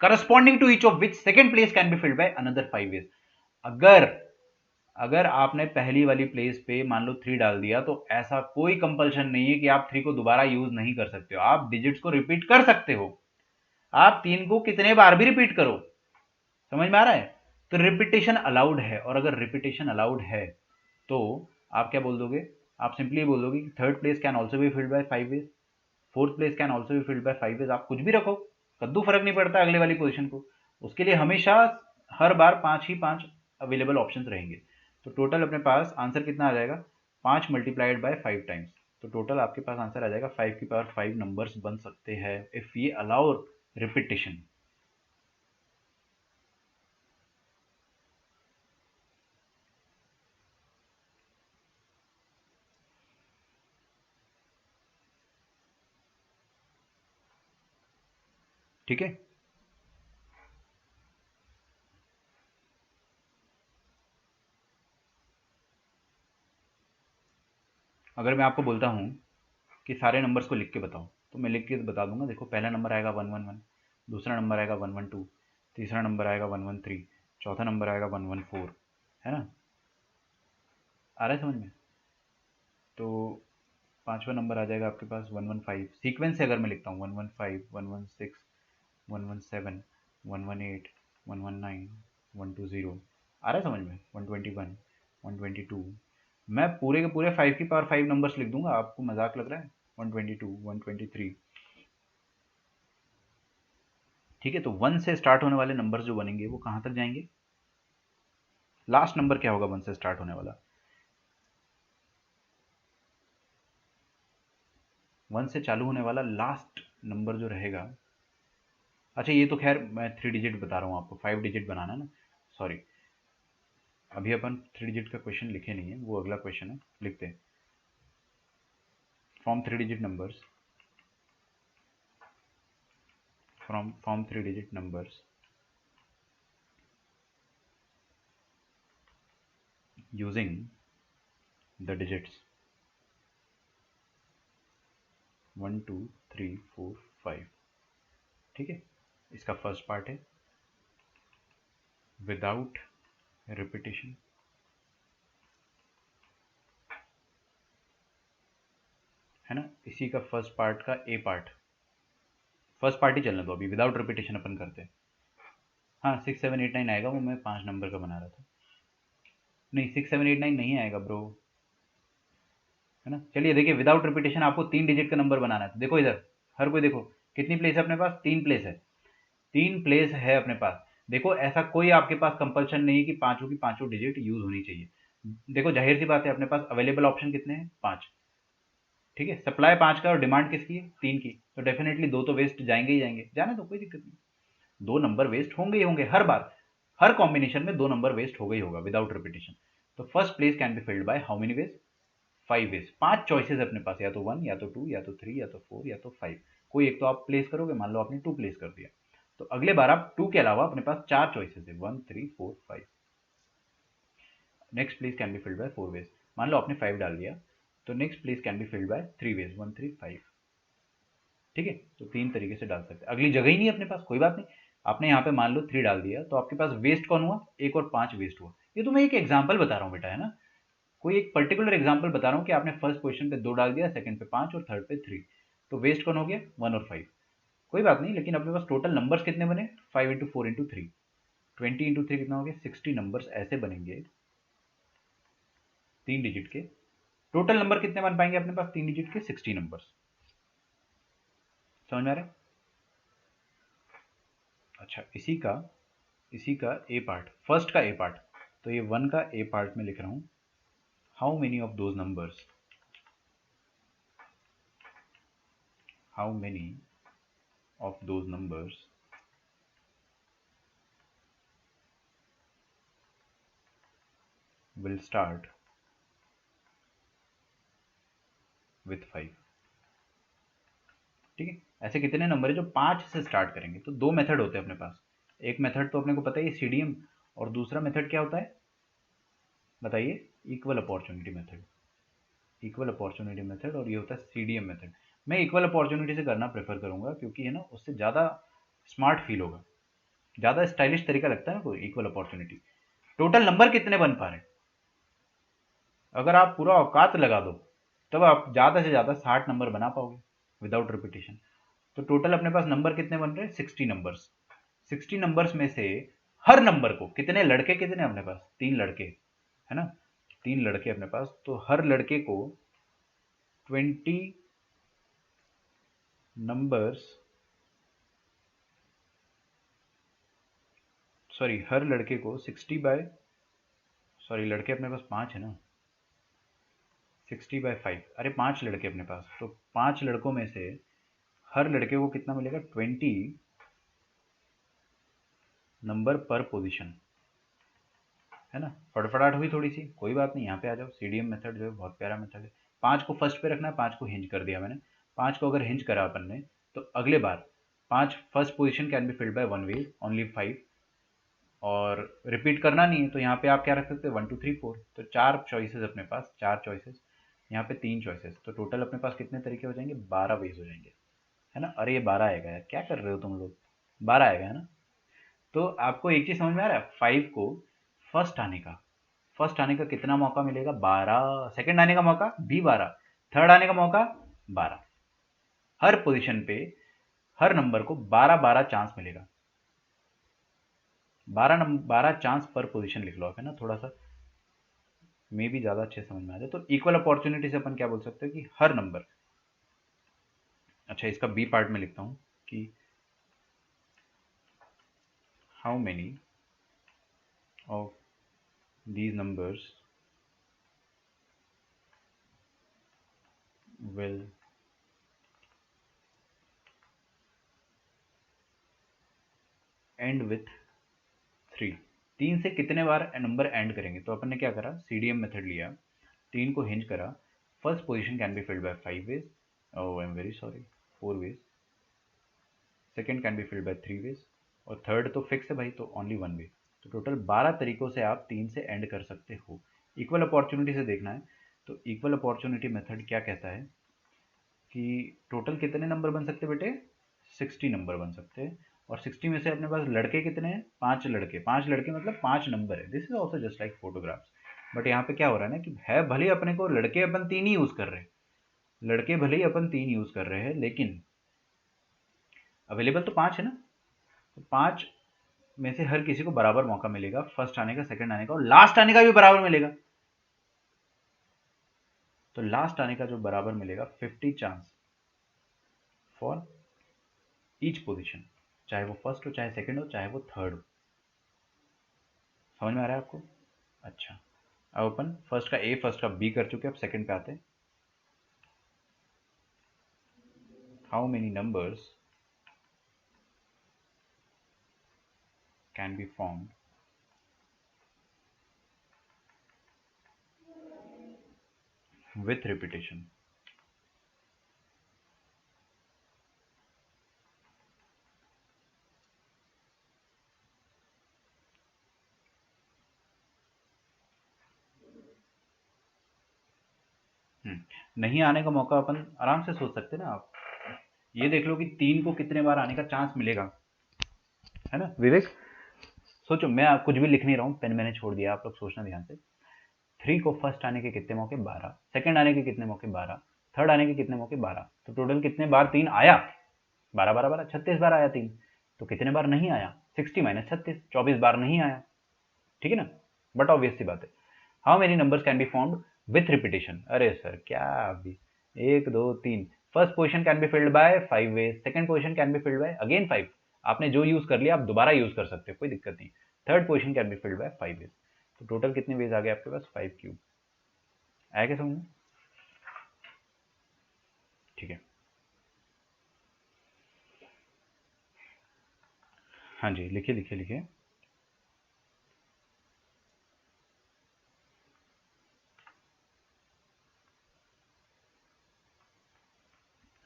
A: corresponding to each of which second place can be filled by another 5 ways. अगर आपने पहली वाली प्लेस पे मान लो 3 डाल दिया, तो ऐसा कोई कंपल्शन नहीं है कि आप 3 को दोबारा यूज नहीं कर सकते हो। आप डिजिट्स को रिपीट कर सकते हो, आप 3 को कितने बार भी रिपीट करो, समझ में आ रहा है। तो रिपीटेशन अलाउड है, और अगर रिपीटेशन अलाउड है तो आप क्या बोल दोगे, आप सिंपली बोल दोगे कि third place can also be filled by 5 ways, fourth place can also be filled by 5 ways. आप कुछ भी रखो, कद्दू फर्क नहीं पड़ता अगले वाली पोजीशन को, उसके लिए हमेशा हर बार 5 ही 5 अवेलेबल ऑप्शंस रहेंगे। तो टोटल अपने पास आंसर कितना आ जाएगा, 5 मल्टीप्लाइड बाय 5 टाइम्स, तो टोटल आपके पास आंसर आ जाएगा 5 की पावर 5 नंबर्स बन सकते हैं इफ ये अलाउ रिपीटेशन। ठीक है, अगर मैं आपको बोलता हूँ कि सारे नंबर्स को लिख के बताओ, तो मैं लिख के बता दूंगा। देखो, पहला नंबर आएगा 111, दूसरा नंबर आएगा 112, तीसरा नंबर आएगा 113, चौथा नंबर आएगा 114, है ना? आ रहा है समझ में? तो पांचवा नंबर आ जाएगा आपके पास 115। सीक्वेंस से अगर मैं लिखता हूँ 115, 116, 117, 118, 119, 120, आ रहा है समझ में? 121, 122, मैं पूरे के पूरे 5 की पावर 5 नंबर्स लिख दूंगा। आपको मजाक लग रहा है? 122, 123। ठीक है, तो 1 से स्टार्ट होने वाले नंबर्स जो बनेंगे वो कहाँ तक जाएंगे? लास्ट नंबर क्या होगा 1 से स्टार्ट होने वाला? 1 से चालू होने वाला लास्ट नंबर जो रहेगा, अच्छा ये तो खैर मैं 3 डिजिट बता रहा हूँ आपको, 5 डिजिट बनाना है ना, सॉरी। अभी अपन 3 डिजिट का क्वेश्चन लिखे नहीं है, वो अगला क्वेश्चन है, लिखते हैं। From 3 digit numbers, from 3 digit numbers using the digits 1 2 3 4 5। ठीक है, इसका फर्स्ट पार्ट है विदाउट रिपीटेशन, है ना? इसी का फर्स्ट पार्ट का ए पार्ट, फर्स्ट पार्ट ही चलने दो, अभी विदाउट रिपीटेशन अपन करते हैं। हाँ 6 7 8 9 आएगा, वो मैं 5 नंबर का बना रहा था। नहीं 6 7 8 9 नहीं आएगा ब्रो, है ना? चलिए देखिए, विदाउट रिपीटेशन आपको 3 डिजिट का नंबर बनाना है। तो देखो इधर, हर कोई देखो, कितनी प्लेस है अपने पास? 3 प्लेस है, 3 प्लेस है अपने पास। देखो ऐसा कोई आपके पास कंपल्शन नहीं है कि पांचों की पांचों डिजिट यूज होनी चाहिए। देखो जाहिर सी बात है, अपने पास अवेलेबल ऑप्शन कितने हैं? 5। ठीक है, सप्लाई 5 का और डिमांड किसकी है? 3 की, तो डेफिनेटली दो तो वेस्ट जाएंगे ही जाएंगे, जाने तो कोई दिक्कत नहीं। दो नंबर वेस्ट होंगे ही होंगे हर बार, हर कॉम्बिनेशन में दो नंबर वेस्ट होगा ही होगा विदाउट रिपीटेशन। तो first place can be filled by how many ways? 5 ways. 5 choices अपने पास, या तो 1, या तो 2, या तो 3, या तो 4, या तो 5। कोई एक तो आप प्लेस करोगे, मान लो आपने 2 प्लेस कर दिया, तो अगले बार आप 2 के अलावा अपने पास 4 चॉइसेस है, 1 3 4 5। Next place can be filled by 4 ways. मान लो आपने 5 डाल दिया, तो next place can be filled by 3 ways, 1 3 5। ठीक है, तो 3 तरीके से डाल सकते हैं। अगली जगह ही नहीं है अपने पास, कोई बात नहीं। आपने यहाँ पे मान लो 3 डाल दिया, तो आपके पास वेस्ट कौन हुआ? 1 और 5 वेस्ट हुआ। ये तो मैं एक एग्जाम्पल बता रहा हूँ बेटा, है ना? कोई एक पर्टिकुलर एग्जाम्पल बता रहा हूँ कि आपने फर्स्ट पोजीशन पे 2 डाल दिया, सेकंड पे 5 और थर्ड पे 3, तो वेस्ट कौन हो गया? 1 और 5। कोई बात नहीं, लेकिन अपने पास टोटल नंबर्स कितने बने? 5 इंटू 4 इंटू 3, 20 इंटू 3 कितना हो गया? 60 नंबर्स ऐसे बनेंगे 3 डिजिट के। टोटल नंबर कितने बन पाएंगे अपने पास 3 डिजिट के? 60 नंबर्स। समझ में आ रहा है? अच्छा, इसी का ए पार्ट, फर्स्ट का ए पार्ट, तो ये 1 का ए पार्ट में लिख रहा हूं। How many of those numbers, how many of those numbers will start with 5। ठीक है, ऐसे कितने नंबर है जो 5 से स्टार्ट करेंगे? तो दो मेथड होते हैं अपने पास। एक मेथड तो अपने को पता है सीडीएम, और दूसरा मेथड क्या होता है बताइए? Equal opportunity method. Equal opportunity method, और ये होता है सीडीएम मेथड। मैं इक्वल अपॉर्चुनिटी से करना प्रेफर करूंगा, क्योंकि है ना, उससे ज़्यादा स्मार्ट फील होगा, ज़्यादा स्टाइलिश तरीका लगता है ना कोई इक्वल अपॉर्चुनिटी। टोटल नंबर कितने बन पा रहे हैं? अगर आप पूरा औकात लगा दो, तब आप ज़्यादा से ज़्यादा 60 नंबर बना पाओगे विदाउट रिपीटेशन। तो टोटल अपने पास नंबर कितने बन रहे हैं? 60 नंबर्स। 60 नंबर्स में से हर नंबर को, कितने लड़के कितने अपने पास? 3 लड़के, है ना? 3 लड़के अपने पास, तो हर लड़के को 20 नंबर्स, सॉरी हर लड़के को 60 बाय, सॉरी लड़के अपने पास 5 है ना, 60/5, अरे 5 लड़के अपने पास, तो 5 लड़कों में से हर लड़के को कितना मिलेगा, 20 नंबर पर पोजीशन, है ना। फटफटाहट हुई थोड़ी सी, कोई बात नहीं, यहाँ पे आ जाओ। सीडीएम मेथड जो है बहुत प्यारा मेथड है। 5 को फर्स्ट पे रखना है, 5 को हिंज कर दिया मैंने। 5 को अगर हिंज करा अपन ने, तो अगले बार 5 first position can be filled by one way, only 5, और रिपीट करना नहीं है, तो यहाँ पे आप क्या रख सकते हैं, 1 2 3 4, तो 4 चॉइसेस अपने पास, 4 चॉइसेस, यहाँ पे 3 चॉइसेस, तो टोटल अपने पास कितने तरीके हो जाएंगे, 12 वेज हो जाएंगे, है ना। अरे ये 12 आएगा यार, क्या कर रहे हो तुम लोग, 12 आएगा, है ना। तो आपको एक चीज समझ में आ रहा है, 5 को फर्स्ट आने का कितना मौका मिलेगा, 12, सेकंड आने का मौका भी 12, थर्ड आने का मौका 12, हर पोजीशन पे हर नंबर को 12 चांस मिलेगा। 12 चांस पर पोजीशन लिख लो आप, है ना, थोड़ा सा मे भी ज्यादा अच्छे समझ में आ जाए। तो इक्वल अपॉर्चुनिटी से अपन क्या बोल सकते हैं कि हर नंबर, अच्छा इसका बी पार्ट में लिखता हूं कि how many of these numbers will end with 3, 3 से कितने बार नंबर एंड करेंगे, तो अपन ने क्या करा, सीडीएम मेथड लिया, 3 को हिंज करा, first position can be filled by 5 ways, oh I am very sorry, 4 ways, second can be filled by 3 ways, और थर्ड तो फिक्स है भाई, तो ओनली 1 वे। तो टोटल 12 तरीकों से आप 3 से एंड कर सकते हो। इक्वल अपॉर्चुनिटी से देखना है, तो इक्वल अपॉर्चुनिटी मेथड क्या कहता है कि टोटल कितने नंबर बन सकते बेटे, 60 नंबर बन सकते हैं, और 60 में से अपने पास लड़के कितने हैं, 5 लड़के, 5 लड़के मतलब 5 नंबर है। This is also just like photographs, but यहाँ पे क्या हो रहा है ना कि है भले ही अपने को लड़के अपन 3 ही यूज कर रहे हैं, लड़के भले ही अपन 3 यूज कर रहे हैं, लेकिन अवेलेबल तो 5 है ना, तो 5 में से हर किसी को बराबर मौका मिलेगा, फर्स्ट आने का, सेकंड आने का, और लास्ट आने का भी बराबर मिलेगा। तो लास्ट आने का जो बराबर मिलेगा, 50 चांस फॉर ईच पोजीशन, चाहे वो फर्स्ट हो, चाहे सेकंड हो, चाहे वो थर्ड हो। समझ में आ रहा है आपको, अच्छा। अब अपन फर्स्ट का ए, फर्स्ट का बी कर चुके, अब सेकंड पे आते हैं। How many numbers can be formed with repetition. नहीं आने का मौका अपन आराम से सोच सकते हैं ना आप, ये देख लो कि 3 को कितने बार आने का चांस मिलेगा, है ना विवेक। सोचो, मैं कुछ भी लिख नहीं रहा हूँ, पेन मैंने छोड़ दिया, आप लोग सोचना ध्यान से। 3 को फर्स्ट आने के कितने मौके, 12, सेकंड आने के कितने मौके, 12, थर्ड आने के कितने मौके, 12, तो टोटल कितने बार 3 आया, 12 12 12, 36 बार आया 3। तो कितने बार नहीं आया, 60 माइनस 36, 24 बार नहीं आया, ठीक है ना। बट ऑब्वियस सी बात है, how many numbers can be found with repetition, अरे सर क्या अभी, 1 2 3, first position can be filled by 5 ways, second position can be filled by again 5, आपने जो यूज कर लिया आप दोबारा यूज कर सकते हो, कोई दिक्कत नहीं। Third position can be filled by 5 ways, तो टोटल कितने वेज आ गए आपके पास, 5 क्यूब। आया क्या समझ में, ठीक है। हाँ जी, लिखिए लिखिए लिखिए।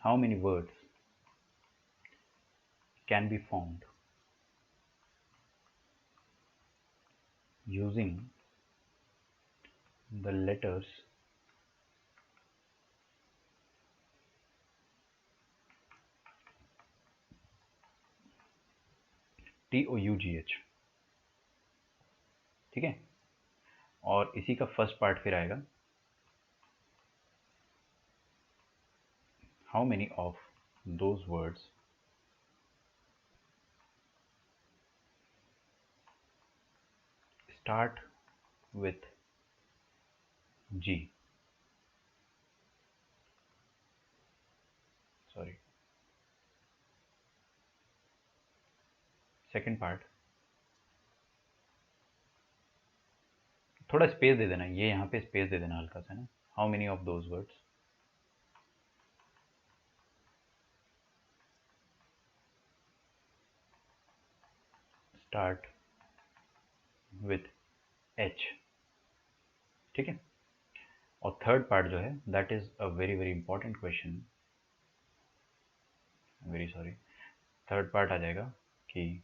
A: How many words can be formed using the letters TOUGH, ठीक है। और इसी का फर्स्ट पार्ट फिर आएगा, how many of those words start with G, sorry, second part, थोड़ा स्पेस दे देना, ये यहाँ पे स्पेस दे देना हल्का सा ना, how many of those words start with H, ठीक है। और थर्ड पार्ट जो है that is a very very important question, very sorry, third part आ जाएगा कि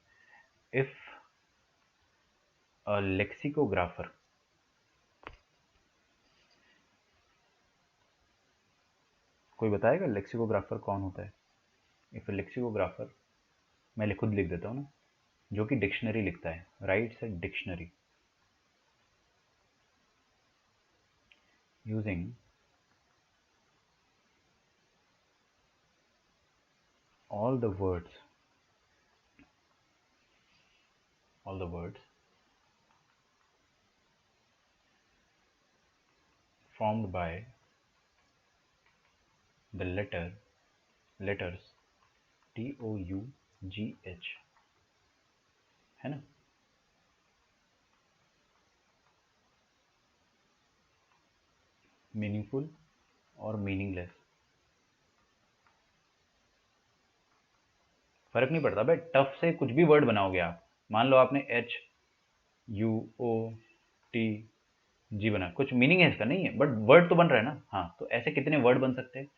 A: इफ अ लेक्सिकोग्राफर, कोई बताएगा लेक्सिकोग्राफर कौन होता है? इफ अ लेक्सिकोग्राफर, मैं खुद लिख देता हूँ ना, जो कि डिक्शनरी लिखता है, rights a dictionary using all the words formed by the letters TOUGH, है ना। मीनिंगफुल और मीनिंगलेस, फर्क नहीं पड़ता भाई, टफ से कुछ भी वर्ड बनाओगे आप। मान लो आपने HUOTG बना, कुछ मीनिंग है इसका नहीं है, बट वर्ड तो बन रहा है ना। हाँ, तो ऐसे कितने वर्ड बन सकते हैं,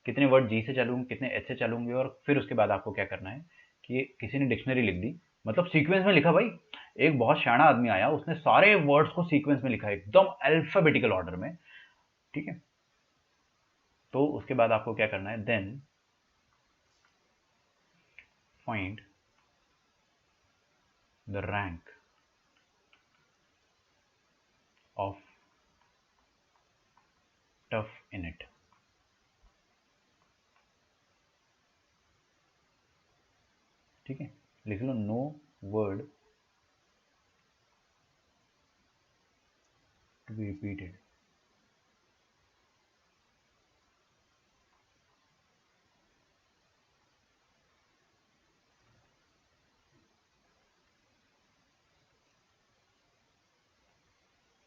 A: कितने वर्ड जी से चालू होंगे, कितने एच से चालू होंगे, और फिर उसके बाद आपको क्या करना है कि किसी ने डिक्शनरी लिख दी, मतलब सीक्वेंस में लिखा भाई। एक बहुत शाना आदमी आया, उसने सारे वर्ड्स को सीक्वेंस में लिखा, एकदम अल्फाबेटिकल ऑर्डर में, ठीक है। तो उसके बाद आपको क्या करना है, then find the rank of tough in it, ठीक है। लिख लो no word to be repeated,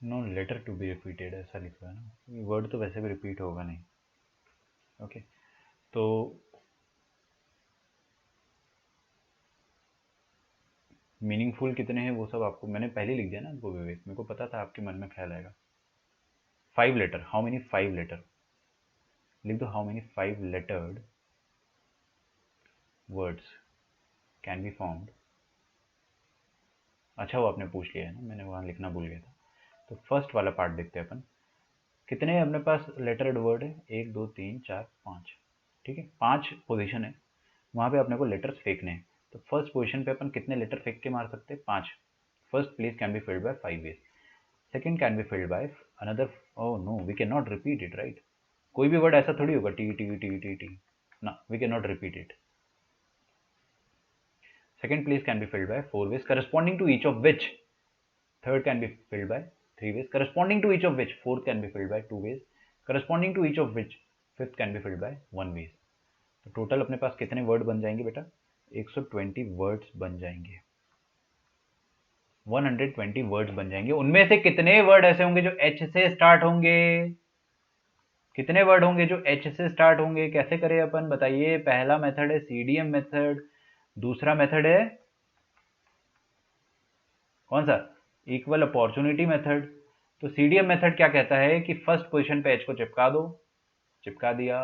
A: no letter to be repeated, ऐसा लिखा है ना, ये वर्ड तो वैसे भी रिपीट होगा नहीं, ओके। तो मीनिंगफुल कितने हैं वो सब आपको मैंने पहले लिख दिया ना आपको विवेक, मेरे को पता था आपके मन में ख्याल आएगा। 5 लेटर, हाउ मेनी 5 लेटर, लिख दो how many 5 lettered words can be formed. अच्छा वो आपने पूछ लिया है ना, मैंने वहाँ लिखना भूल गया था। तो फर्स्ट वाला पार्ट देखते हैं अपन, कितने अपने पास लेटर्ड वर्ड है, 1 2 3 4 5, ठीक है। 5 पोजीशन है, वहाँ पे अपने को लेटर्स फेंकने हैं। तो फर्स्ट पोजीशन पे अपन कितने लेटर फेंक के मार सकते हैं, 5। First place can be filled by 5 ways, second can be filled by another, oh no we can not repeat it, right. कोई भी वर्ड ऐसा थोड़ी होगा T T T T T, ना, we can not repeat it. Second place can be filled by 4 ways corresponding to each of which third can be filled by 3 ways corresponding to each of which fourth can be filled by 2 ways corresponding to each of which fifth can be filled by 1 ways। तो टोटल अपने पास कितने वर्ड बन जाएंगे बेटा, 120 वर्ड्स बन जाएंगे, 120 वर्ड्स बन जाएंगे। उनमें से कितने वर्ड ऐसे होंगे जो एच से स्टार्ट होंगे, कितने वर्ड होंगे जो एच से स्टार्ट होंगे? कैसे करें अपन बताइए। पहला मेथड है सीडीएम मेथड, दूसरा मेथड है कौन सा, इक्वल अपॉर्चुनिटी मेथड। तो सीडीएम मेथड क्या कहता है कि फर्स्ट पोजीशन पे एच को चिपका दो, चिपका दिया।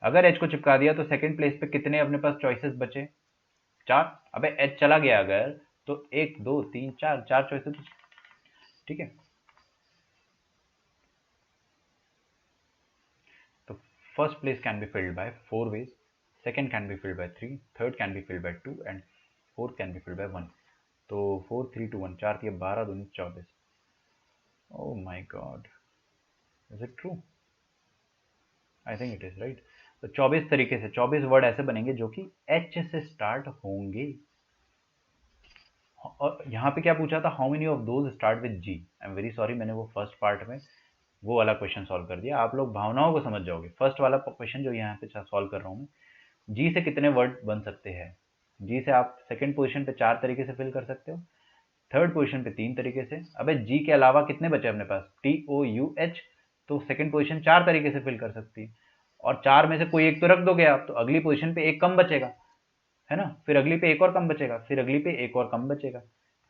A: अगर एच को चिपका दिया तो सेकंड प्लेस पे कितने अपने पास चॉइसेस बचे, 4। अबे एच चला गया अगर तो 1 2 3 4 4 चॉइसेस, ठीक है। तो first place can be filled by 4 ways, second can be filled by 3, third can be filled by 2 and fourth can be filled by 1। तो 4 3 2 1, 4 3 12 2 24। Oh my God, is it true? I think it is right. तो 24 तरीके से 24 वर्ड ऐसे बनेंगे जो कि एच से स्टार्ट होंगे। और यहाँ पे क्या पूछा था, how many of those start with G. I am very sorry, मैंने वो फर्स्ट पार्ट में वो वाला क्वेश्चन सॉल्व कर दिया। आप लोग भावनाओं को समझ जाओगे। फर्स्ट वाला क्वेश्चन जो यहाँ पे सॉल्व कर रहा हूँ मैं, जी से कितने वर्ड बन सकते हैं। जी से आप सेकंड पोजीशन पे 4 तरीके से फिल कर सकते हो, थर्ड पोजीशन पे 3 तरीके से। अबे जी के अलावा कितने बचे अपने पास, टी ओ यू एच, तो सेकंड पोजीशन 4 तरीके से फिल कर सकती है, और 4 में से कोई एक तो रख दोगे आप, तो अगली पोजीशन पे एक कम बचेगा, है ना, फिर अगली पे एक और कम बचेगा, फिर अगली पे एक और कम बचेगा।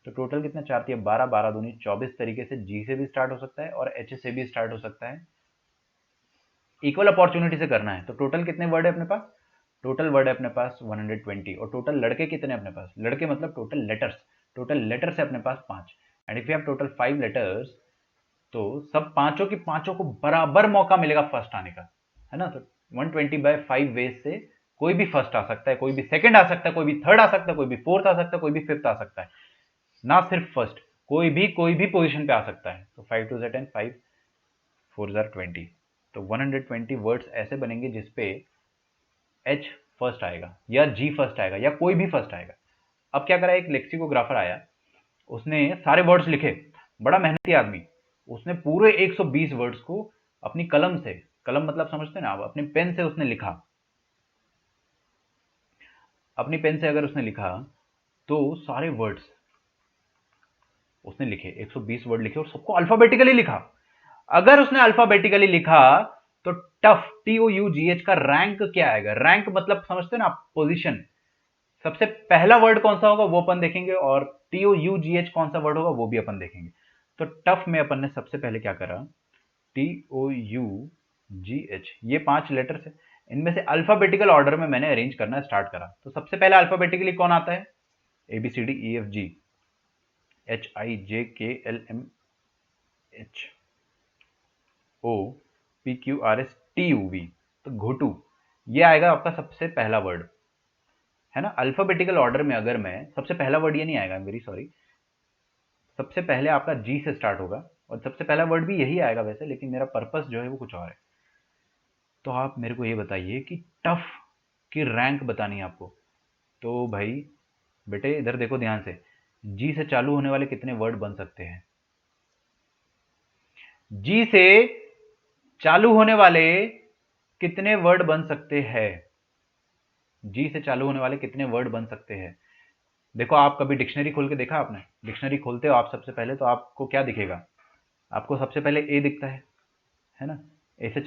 A: तो टोटल कितना, 4 3 12, 12 दूनी 24 तरीके से जी से भी स्टार्ट हो सकता है और एच से भी स्टार्ट हो सकता है। इक्वल अपॉर्चुनिटी से करना है। तो टोटल कितने वर्ड है अपने पास, टोटल वर्ड है अपने पास 120, और टोटल लड़के कितने अपने पास, लड़के मतलब टोटल लेटर्स है अपने पास 5, and if you have total 5 letters, तो सब पांचों की पांचों को बराबर मौका मिलेगा फर्स्ट आने का, है ना। तो 120/5 वेज से कोई भी फर्स्ट आ सकता है, कोई भी सेकंड आ सकता है, कोई भी थर्ड आ सकता है, कोई भी फोर्थ आ सकता है, कोई भी फिफ्थ आ सकता है, ना सिर्फ फर्स्ट, कोई भी पोजीशन पे आ सकता है। तो 5 2 10, 5 4 20, तो 120 वर्ड्स ऐसे बनेंगे जिसपे एच फर्स्ट आएगा या जी फर्स्ट आएगा या कोई भी फर्स्ट आएगा। अब क्या करा, एक लेक्सिकोग्राफर आया, उसने सारे वर्ड्स लिखे, बड़ा मेहनती आदमी, उसने पूरे 120 वर्ड्स को अपनी कलम से, कलम मतलब समझते हैं ना आप, अपनी पेन से उसने लिखा, अपनी पेन से अगर उसने लिखा तो सारे वर्ड्स उसने लिखे, 120 वर्ड लिखे और सबको अल्फाबेटिकली लिखा। अगर उसने अल्फाबेटिकली लिखा तो टफ TOUGH का रैंक क्या आएगा, रैंक मतलब समझते हैं ना आप, पोजीशन, सबसे पहला वर्ड कौन सा होगा वो अपन देखेंगे, और TOUGH कौन सा वर्ड होगा वो भी अपन देखेंगे। तो टफ में अपन ने सबसे पहले क्या करा, TOUGH, ये 5 लेटर्स है, इनमें से अल्फाबेटिकल ऑर्डर में मैंने अरेंज करना स्टार्ट करा। तो सबसे पहले अल्फाबेटिकली कौन आता है, ABCDEFG HIJKLMNOPQRSTUV, तो घोटू, ये आएगा आपका सबसे पहला वर्ड, है ना। अल्फाबेटिकल ऑर्डर में अगर मैं, सबसे पहला वर्ड ये नहीं आएगा, वेरी सॉरी, सबसे पहले आपका जी से स्टार्ट होगा, और सबसे पहला वर्ड भी यही आएगा वैसे, लेकिन मेरा पर्पस जो है वो कुछ और है। तो आप मेरे को ये बताइए कि टफ की रैंक बतानी है आपको, तो भाई बेटे इधर देखो ध्यान से, जी से चालू होने वाले कितने वर्ड बन सकते हैं, जी से चालू होने वाले कितने वर्ड बन सकते हैं, जी से चालू होने वाले कितने वर्ड बन सकते हैं। देखो आप कभी डिक्शनरी खोल के देखा आपने, डिक्शनरी खोलते हो आप सबसे पहले, तो आपको क्या दिखेगा, आपको सबसे पहले ए दिखता है ना, ए से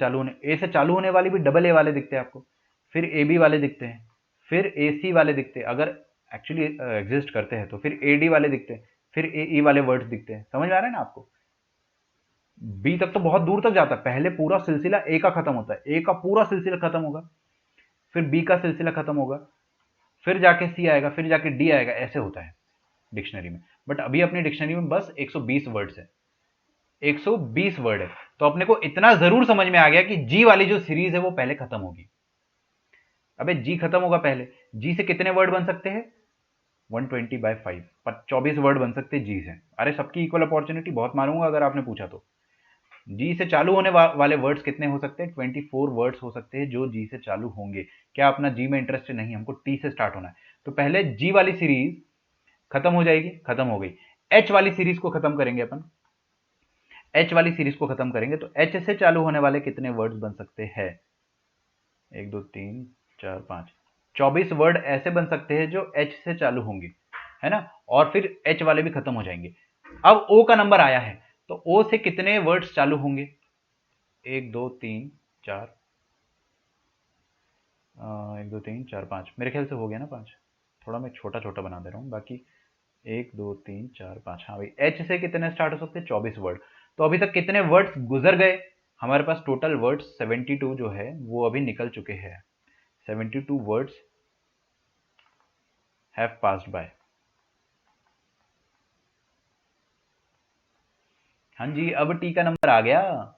A: चालू होने वाले भी डबल ए वाले दिखते हैं आपको, फिर ए बी वाले दिखते हैं, फिर ए सी वाले दिखते हैं, अगर एक्चुअली एग्जिस्ट करते हैं तो फिर ए डी वाले दिखते हैं, फिर ए ई वाले वर्ड्स दिखते हैं, समझ में आ रहा है ना आपको। बी तक तो बहुत दूर तक जाता है, पहले पूरा सिलसिला ए का खत्म होता है, ए का पूरा सिलसिला खत्म होगा, फिर बी का सिलसिला खत्म होगा, फिर जाके सी आएगा, फिर जाके डी आएगा, ऐसे होता है डिक्शनरी में। बट अभी अपनी डिक्शनरी में बस 120 वर्ड्स है, 120 वर्ड है, तो अपने को इतना जरूर समझ में आ गया कि जी वाली जो सीरीज है वो पहले खत्म होगी। अबे जी खत्म होगा पहले, जी से कितने वर्ड बन सकते हैं, 120/5, पर 24 वर्ड बन सकते हैं जी से। अरे सबकी इक्वल अपॉर्चुनिटी बहुत मारूंगा अगर आपने पूछा तो। जी से चालू होने वाले वर्ड्स कितने हो सकते हैं, 24 वर्ड्स हो सकते हैं जो जी से चालू होंगे। क्या अपना जी में इंटरेस्ट नहीं, हमको टी से स्टार्ट होना है, तो पहले जी वाली सीरीज खत्म हो जाएगी, खत्म हो गई, एच वाली सीरीज को खत्म करेंगे अपन, एच वाली सीरीज को खत्म करेंगे, तो एच से चालू होने वाले कितने वर्ड्स बन सकते हैं, 1 2 3 4 5, 24 वर्ड ऐसे बन सकते हैं जो एच से चालू होंगे, है ना, और फिर एच वाले भी खत्म हो जाएंगे। अब ओ का नंबर आया है, तो ओ से कितने वर्ड्स चालू होंगे, 1 2 3 4, 1 2 3 4 5, मेरे ख्याल से हो गया ना 5, थोड़ा मैं छोटा छोटा बना दे रहा हूँ बाकी, 1 2 3 4 5, हाँ भाई, एच से कितने स्टार्ट हो सकते हैं, 24 वर्ड। तो अभी तक कितने वर्ड्स गुजर गए, हमारे पास टोटल वर्ड्स 72 जो है वो अभी निकल चुके हैं, 72 वर्ड्स हैव पास्ड बाय। हाँ जी, अब टी का नंबर आ गया,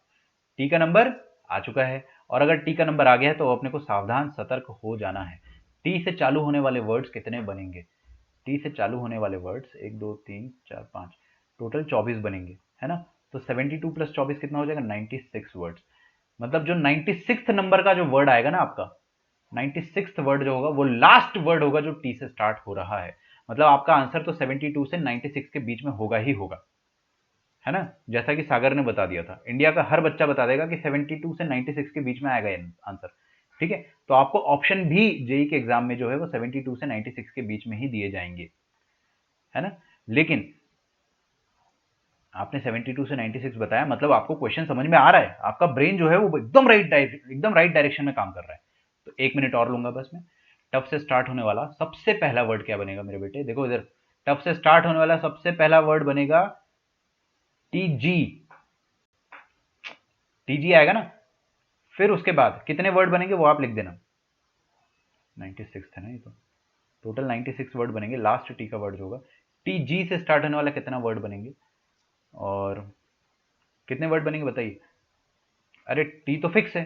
A: टी का नंबर आ चुका है, और अगर टी का नंबर आ गया है तो अपने को सावधान सतर्क हो जाना है। टी से चालू होने वाले वर्ड्स कितने बनेंगे, टी से चालू होने वाले वर्ड्स 1 2 3 4 5, टोटल 24 बनेंगे, है ना। तो 72 + 24 कितना हो जाएगा, 96 वर्ड्स। मतलब जो 96 नंबर का जो वर्ड आएगा ना आपका, 96 वर्ड जो होगा वो लास्ट वर्ड होगा जो टी से स्टार्ट हो रहा है। मतलब आपका आंसर तो 72 से 96 के बीच में होगा ही होगा, है ना। जैसा कि सागर ने बता दिया था, इंडिया का हर बच्चा बता देगा कि 72 से 96 के बीच में आएगा आंसर, ठीक है। तो आपको ऑप्शन भी जेई के एग्जाम में जो है वो 72 से 96 के बीच में ही दिए जाएंगे, है ना। लेकिन आपने 72 से 96 बताया, मतलब आपको क्वेश्चन समझ में आ रहा है, आपका ब्रेन जो है वो एकदम राइट डायरेक्शन में काम कर रहा है। तो 1 मिनट और लूंगा बस मैं। टफ से स्टार्ट होने वाला सबसे पहला वर्ड क्या बनेगा मेरे बेटे? देखो इधर, टफ से स्टार्ट होने वाला सबसे पहला वर्ड बनेगा टीजी। टीजी आएगा ना। फिर उसके बाद कितने वर्ड बनेंगे वो आप लिख देना। 96 है ना ये तो। टोटल 96 वर्ड बनेंगे, लास्ट टी का वर्ड जो होगा। टी जी से स्टार्ट होने वाला कितना वर्ड बनेंगे, और कितने वर्ड बनेंगे बताइए? अरे टी तो फिक्स है,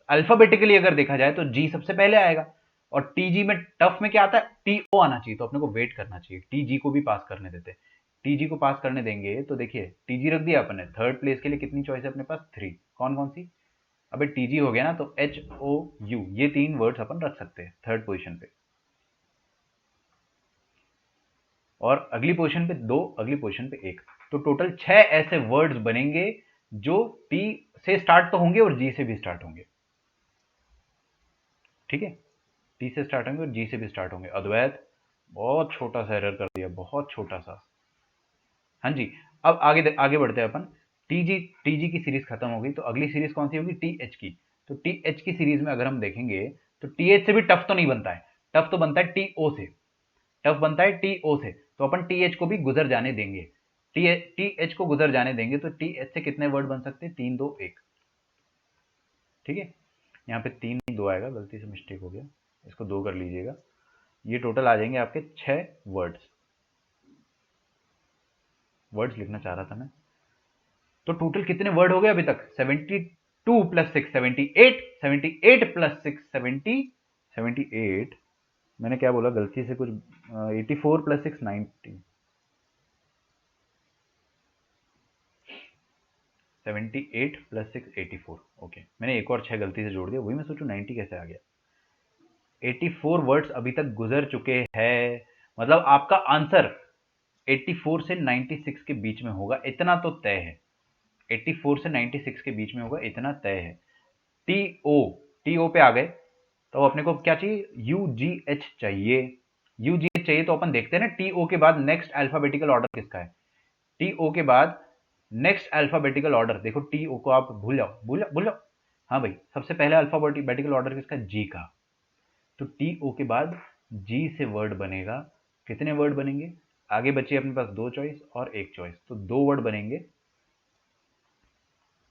A: अल्फाबेटिकली अगर देखा जाए तो जी सबसे पहले आएगा, और टी जी में टफ में क्या आता है? टी ओ आना चाहिए, तो अपने को वेट करना चाहिए, टी जी को भी पास करने देते। टी जी को पास करने देंगे तो देखिए टी जी रख दिया अपने, थर्ड प्लेस के लिए कितनी चॉइस है अपने पास? 3। कौन कौन सी? अबे टी जी हो गया ना, तो एच ओ यू, ये 3 वर्ड्स अपन रख सकते हैं थर्ड पोजिशन पे, और अगली पोजीशन पे 2, अगली पोजीशन पे 1। तो टोटल 6 ऐसे वर्ड्स बनेंगे जो टी से स्टार्ट तो होंगे और जी से भी स्टार्ट होंगे। ठीक है, टी से स्टार्ट होंगे और जी से भी स्टार्ट होंगे। अद्वैत बहुत छोटा सा एरर कर दिया, बहुत छोटा सा। हाँ जी, अब आगे आगे बढ़ते हैं अपन। टीजी की सीरीज खत्म होगी, तो अगली सीरीज कौन सी होगी? टी एच की। तो टी एच की सीरीज में अगर हम देखेंगे तो टी एच से भी टफ तो नहीं बनता है, टफ तो बनता है टी ओ से, टफ बनता है टी ओ से। तो अपन टी एच को भी गुजर जाने देंगे, टी एच को गुजर जाने देंगे, तो टी एच से कितने वर्ड बन सकते हैं? 3 2 1। ठीक है, यहाँ पे 3 नहीं 2 आएगा, गलती से मिस्टेक हो गया, इसको 2 कर लीजिएगा। ये टोटल आ जाएंगे आपके 6 वर्ड्स। वर्ड्स लिखना चाह रहा था मैं। तो टोटल कितने वर्ड हो गए अभी तक? 72 प्लस 6 78, 78 प्लस 6 70, 78। मैंने क्या बोला गलती से कुछ, 84 प्लस 6 90, 78 प्लस 6 84। ओके, मैंने एक और 6 गलती से जोड़ दिया, वही मैं सोचूं 90 कैसे आ गया। 84 वर्ड्स अभी तक गुजर चुके हैं, मतलब आपका आंसर 84 से 96 के बीच में होगा, इतना तो तय है। 84 से 96 के बीच में होगा, इतना तय है। टी ओ, टी ओ पे आ गए, तो अपने को क्या चाहिए? यू जी एच चाहिए। यू जी एच चाहिए, तो अपन देखते हैं ना टी ओ के बाद नेक्स्ट अल्फाबेटिकल ऑर्डर किसका है। टी ओ के बाद नेक्स्ट अल्फाबेटिकल ऑर्डर, देखो टी ओ को आप भूल जाओ, भूल जाओ। हाँ भाई, सबसे पहले अल्फाबेटिकल ऑर्डर किसका? जी का। तो टी ओ के बाद जी से वर्ड बनेगा, कितने वर्ड बनेंगे? आगे बचे अपने पास 2 चॉइस और 1 चॉइस, तो 2 वर्ड बनेंगे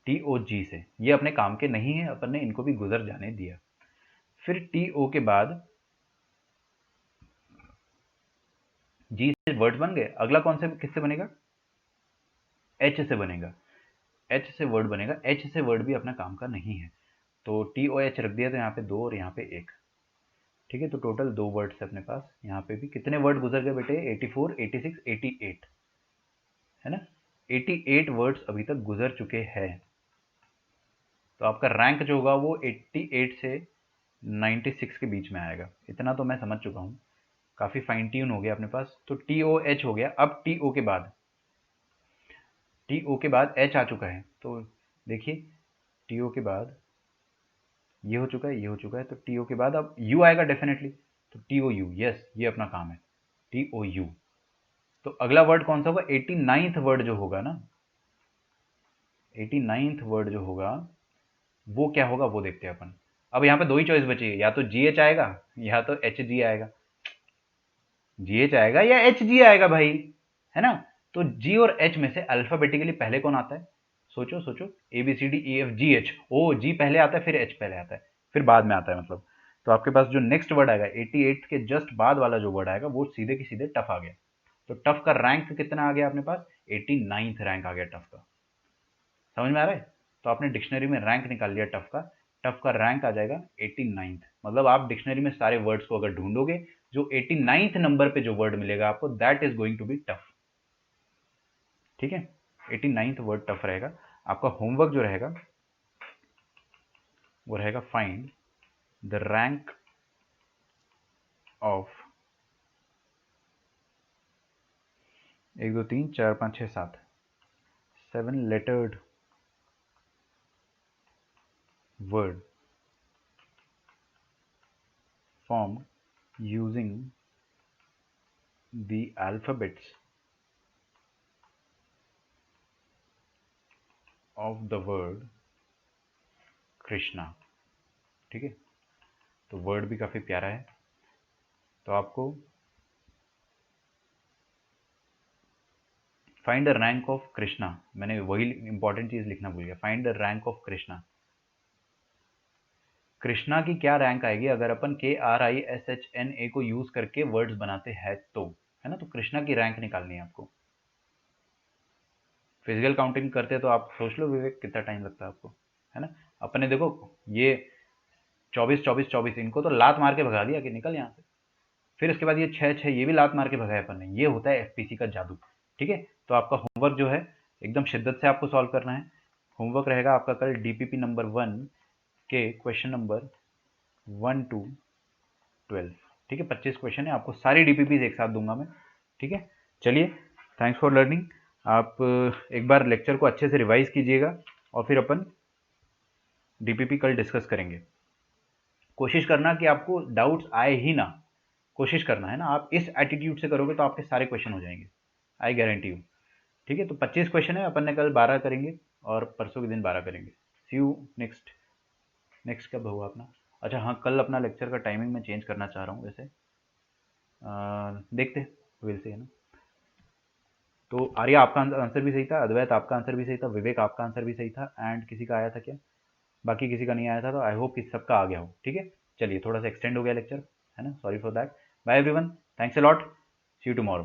A: टी ओ जी से। ये अपने काम के नहीं है, अपन ने इनको भी गुजर जाने दिया। फिर टी ओ के बाद जी से वर्ड बन गए, अगला कौन से किससे बनेगा? एच से बनेगा। एच से वर्ड बनेगा, एच से वर्ड भी अपना काम का नहीं है, तो टी ओ एच रख दिया, तो यहाँ पे 2 और यहाँ पे 1। ठीक है, तो टोटल 2 वर्ड्स है अपने पास। यहाँ पे भी कितने वर्ड गुजर गए बेटे? 84 86 88, है ना? 88 वर्ड्स अभी तक गुजर चुके हैं। तो आपका रैंक जो होगा वो 88 से 96 के बीच में आएगा, इतना तो मैं समझ चुका हूँ। काफ़ी फाइन ट्यून हो गया अपने पास। तो टी ओ एच हो गया। अब टी ओ के बाद, टी ओ के बाद एच आ चुका है, तो देखिए टी ओ के बाद ये हो चुका है, ये हो चुका है, तो टी ओ के बाद अब यू आएगा डेफिनेटली, तो टी ओ यू, यस ये अपना काम है, टी ओ यू। तो अगला वर्ड कौन सा होगा? 89th वर्ड जो होगा ना, 89th वर्ड जो होगा वो क्या होगा वो देखते हैं अपन। अब यहाँ पे 2 ही चॉइस बची है, या तो जी एच आएगा या तो एच जी आएगा। जी एच आएगा या एच जी आएगा भाई, है ना? तो जी और एच में से अल्फाबेटिकली पहले कौन आता है? सोचो सोचो, A B C D E F G H, O G पहले आता है, फिर एच पहले आता है, फिर बाद में आता है मतलब। तो आपके पास जो नेक्स्ट वर्ड आएगा 88 के जस्ट बाद वाला जो वर्ड आएगा वो सीधे की सीधे टफ आ गया। तो टफ का रैंक कितना आ गया अपने पास? 89th रैंक आ गया टफ का। समझ में आ रहा है? तो आपने डिक्शनरी में रैंक निकाल लिया टफ का। टफ का रैंक आ जाएगा 89th, मतलब आप डिक्शनरी में सारे वर्ड्स को अगर ढूंढोगे, जो 89th नंबर पे जो वर्ड मिलेगा आपको, that is going to be tough. ठीक है, 89th वर्ड टफ रहेगा। आपका होमवर्क जो रहेगा वो रहेगा find the rank of 1 2 3 4 5 6 7 7 lettered word formed using the alphabets of the word Krishna. ठीक है, तो वर्ड भी काफ़ी प्यारा है। तो आपको find the rank of Krishna, मैंने वही इंपॉर्टेंट चीज़ लिखना भूल गया, find the rank of Krishna. Krishna की क्या रैंक आएगी अगर अपन KRISHNA को यूज करके वर्ड्स बनाते हैं तो, है ना। तो कृष्णा की रैंक निकालनी है आपको। फिजिकल काउंटिंग करते तो आप सोच लो विवेक कितना टाइम लगता है आपको, है ना। अपने देखो ये 24 24 24 इनको तो लात मार के भगा दिया कि निकल यहाँ से। फिर उसके बाद ये 6 6 ये भी लात मार के भगाया अपन ने। ये होता है FPC का जादू। ठीक है, तो आपका होमवर्क जो है एकदम शिद्दत से आपको सॉल्व करना है। होमवर्क रहेगा आपका कल DPP नंबर 1 के क्वेश्चन नंबर 1 to 12। ठीक है, 25 क्वेश्चन है, आपको सारी DPPs एक साथ दूंगा मैं। ठीक है, चलिए, थैंक्स फॉर लर्निंग। आप एक बार लेक्चर को अच्छे से रिवाइज कीजिएगा और फिर अपन DPP कल डिस्कस करेंगे। कोशिश करना कि आपको डाउट्स आए ही ना, कोशिश करना है ना। आप इस एटीट्यूड से करोगे तो आपके सारे क्वेश्चन हो जाएंगे, आई गारंटी यू। ठीक है, तो 25 क्वेश्चन है, अपन ने कल 12 करेंगे और परसों के दिन 12 करेंगे। सी यू नेक्स्ट। नेक्स्ट कब होगा अपना? अच्छा हाँ, कल अपना लेक्चर का टाइमिंग मैं चेंज करना चाह रहा हूँ वैसे। देखते विल से, है ना। तो आर्या आपका आंसर भी सही था, अद्वैत आपका आंसर भी सही था, विवेक आपका आंसर भी सही था, एंड किसी का आया था क्या? बाकी किसी का नहीं आया था, तो आई होप कि सबका आ गया हो। ठीक है, चलिए, थोड़ा सा एक्सटेंड हो गया लेक्चर, है ना, sorry for that. Bye everyone, thanks a lot, see you tomorrow.